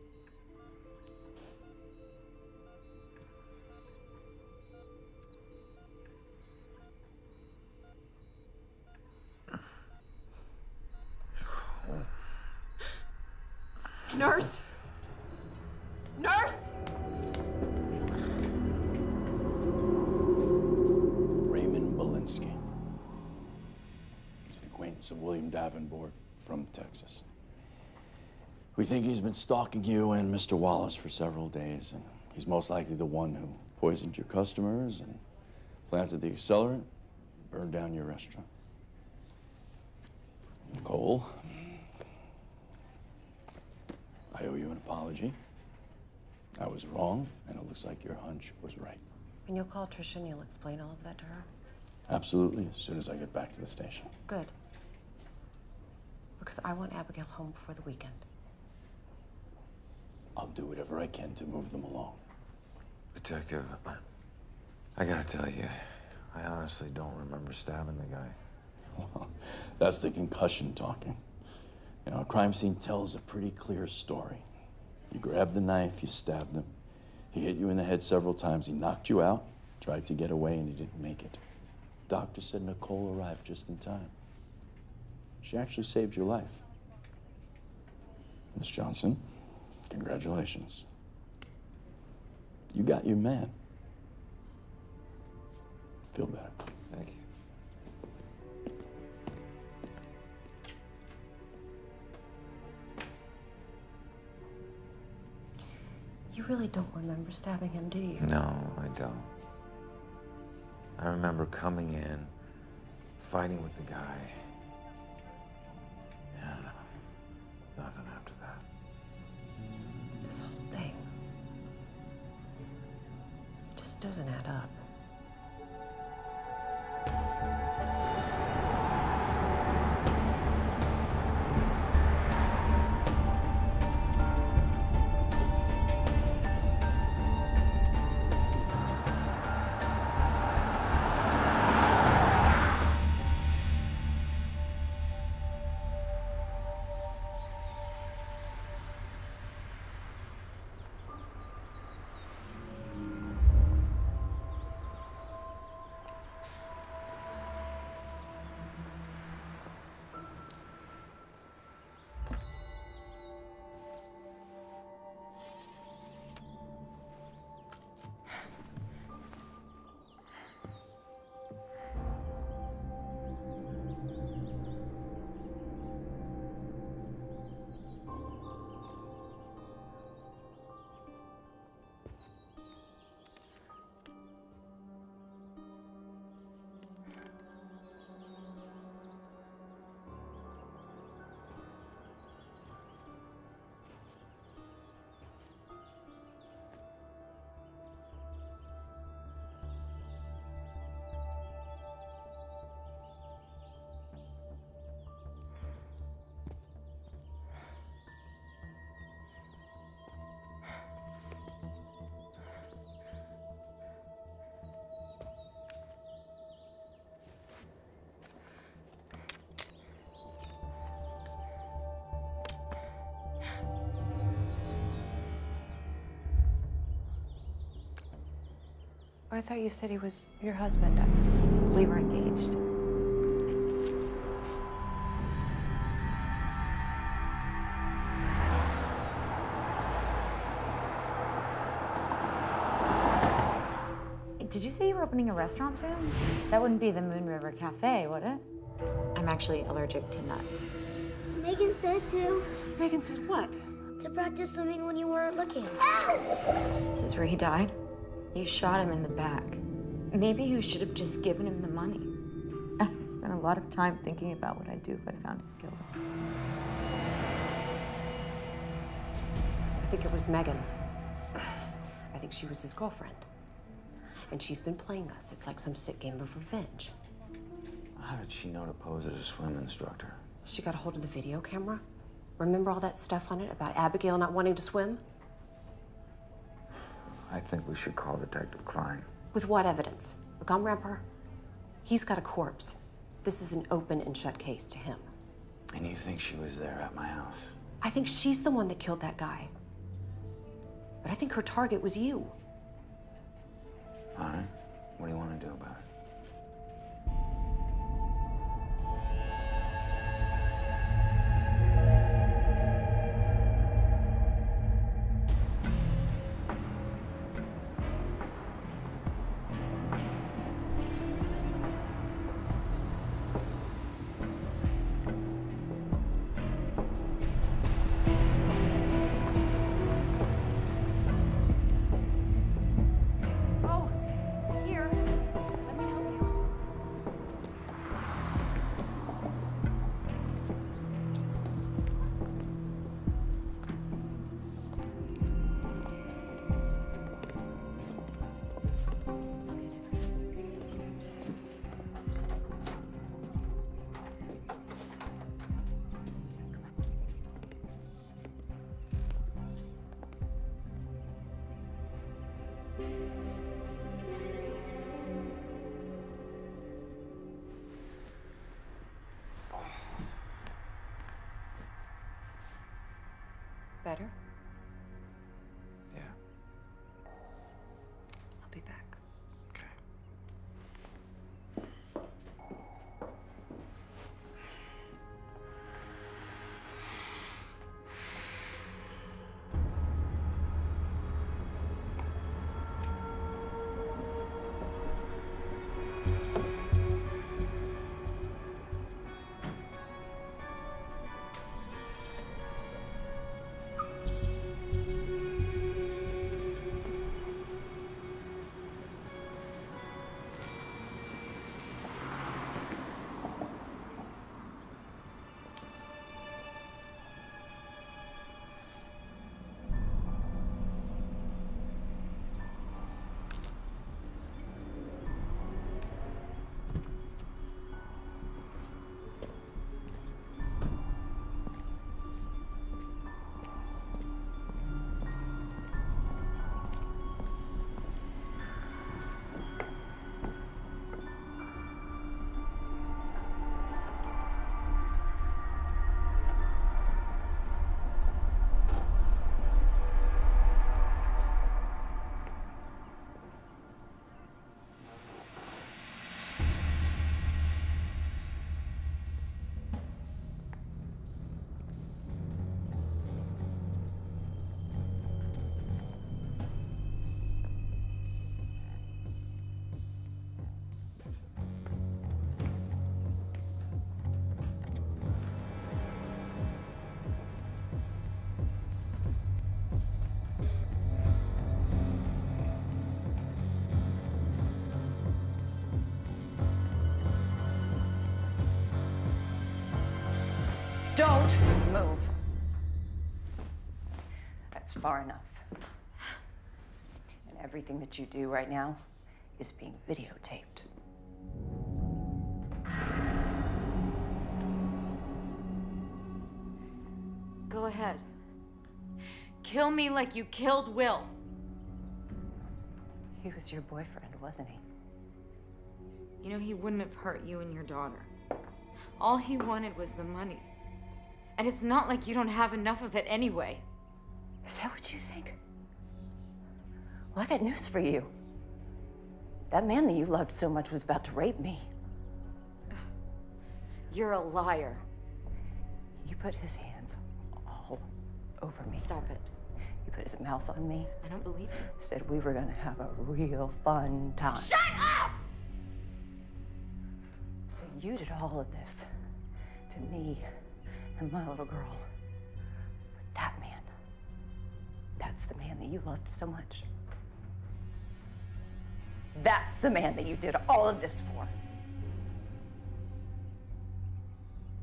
Nurse! Nurse! Raymond Belinsky. He's an acquaintance of William Davenport from Texas. We think he's been stalking you and Mr. Wallace for several days, and he's most likely the one who poisoned your customers and planted the accelerant, burned down your restaurant. Nicole, I owe you an apology. I was wrong, and it looks like your hunch was right. And you'll call Tricia and you'll explain all of that to her? Absolutely, as soon as I get back to the station. Good. Because I want Abigail home before the weekend. I'll do whatever I can to move them along. Detective, I gotta tell you, I honestly don't remember stabbing the guy. Well, that's the concussion talking. You know, a crime scene tells a pretty clear story. You grabbed the knife, you stabbed him. He hit you in the head several times. He knocked you out, tried to get away, and he didn't make it. Doctor said Nicole arrived just in time. She actually saved your life. Miss Johnson, congratulations. You got your man. Feel better. Thank you. You really don't remember stabbing him, do you? No, I don't. I remember coming in, fighting with the guy, and nothing after that. This whole thing, it just doesn't add up. I thought you said he was your husband. We were engaged. Did you say you were opening a restaurant soon? That wouldn't be the Moon River Cafe, would it? I'm actually allergic to nuts. Megan said to. Megan said what? To practice swimming when you weren't looking. This is where he died? You shot him in the back. Maybe you should have just given him the money. I've spent a lot of time thinking about what I'd do if I found his killer. I think it was Megan. I think she was his girlfriend. And she's been playing us. It's like some sick game of revenge. How did she know to pose as a swim instructor? She got a hold of the video camera. Remember all that stuff on it about Abigail not wanting to swim? I think we should call Detective Klein. With what evidence? A gum wrapper? He's got a corpse. This is an open and shut case to him. And you think she was there at my house? I think she's the one that killed that guy. But I think her target was you. All right. What do you want to do about it? Better? Yeah. I'll be back. Don't move. That's far enough. And everything that you do right now is being videotaped. Go ahead. Kill me like you killed Will. He was your boyfriend, wasn't he? You know, he wouldn't have hurt you and your daughter. All he wanted was the money. And it's not like you don't have enough of it anyway. Is that what you think? Well, I got news for you. That man that you loved so much was about to rape me. You're a liar. You put his hands all over me. Stop it. You put his mouth on me. I don't believe you. Said we were gonna have a real fun time. Shut up! So you did all of this to me and my little girl. But that man, That's the man that you loved so much. That's the man that you did all of this for.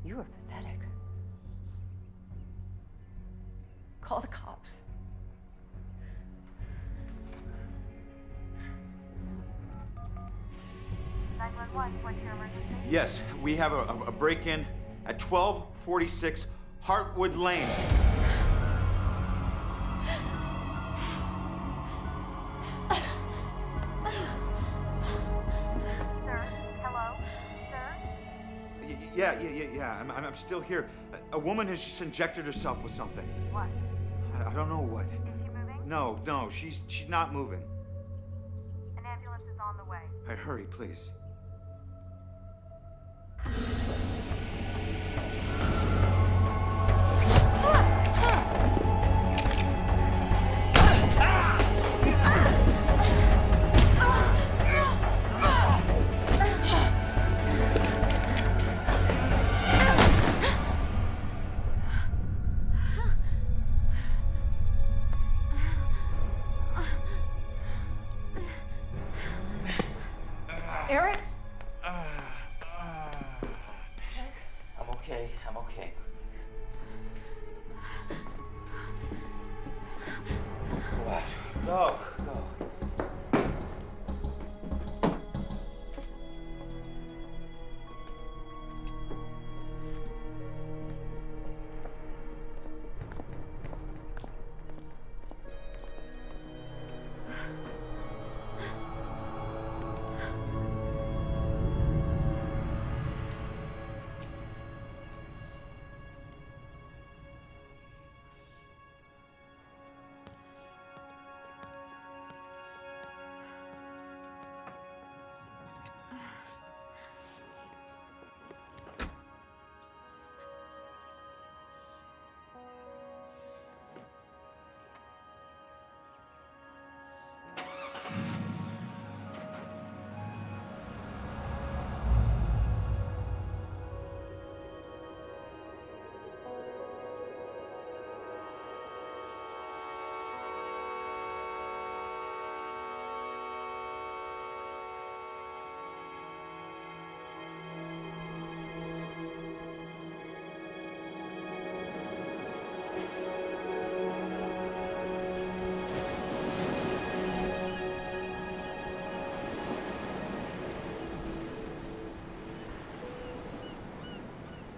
You were pathetic. Call the cops. What's your emergency? Yes, we have a break-in at 1246 Hartwood Lane. Sir, hello? Sir? Yeah. I'm still here. A woman has just injected herself with something. What? I don't know what. Is she moving? No, she's not moving. An ambulance is on the way. Hey, hurry, please. Eric? I'm okay. Go.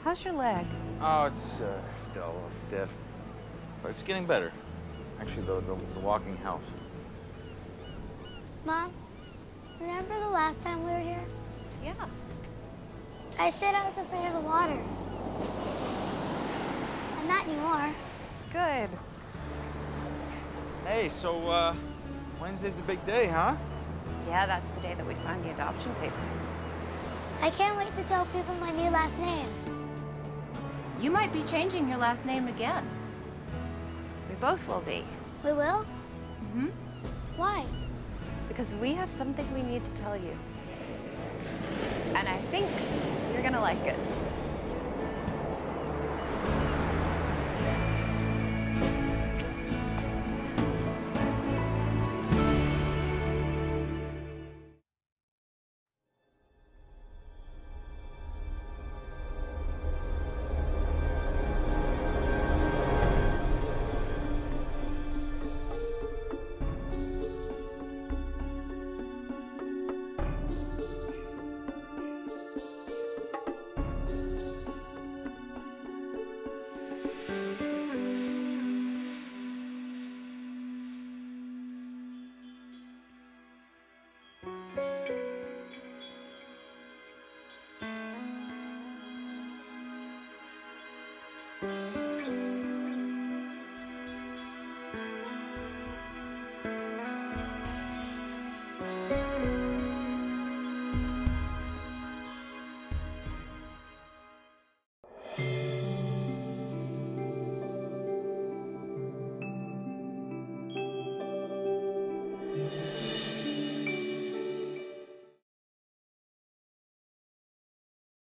How's your leg? Oh, it's still a little stiff, but it's getting better. Actually, the walking helps. Mom, remember the last time we were here? Yeah. I said I was afraid of the water. I'm not anymore. Good. Hey, so Wednesday's the big day, huh? Yeah, that's the day that we signed the adoption papers. I can't wait to tell people my new last name. You might be changing your last name again. We both will be. We will? Mm-hmm. Why? Because we have something we need to tell you. And I think you're gonna like it.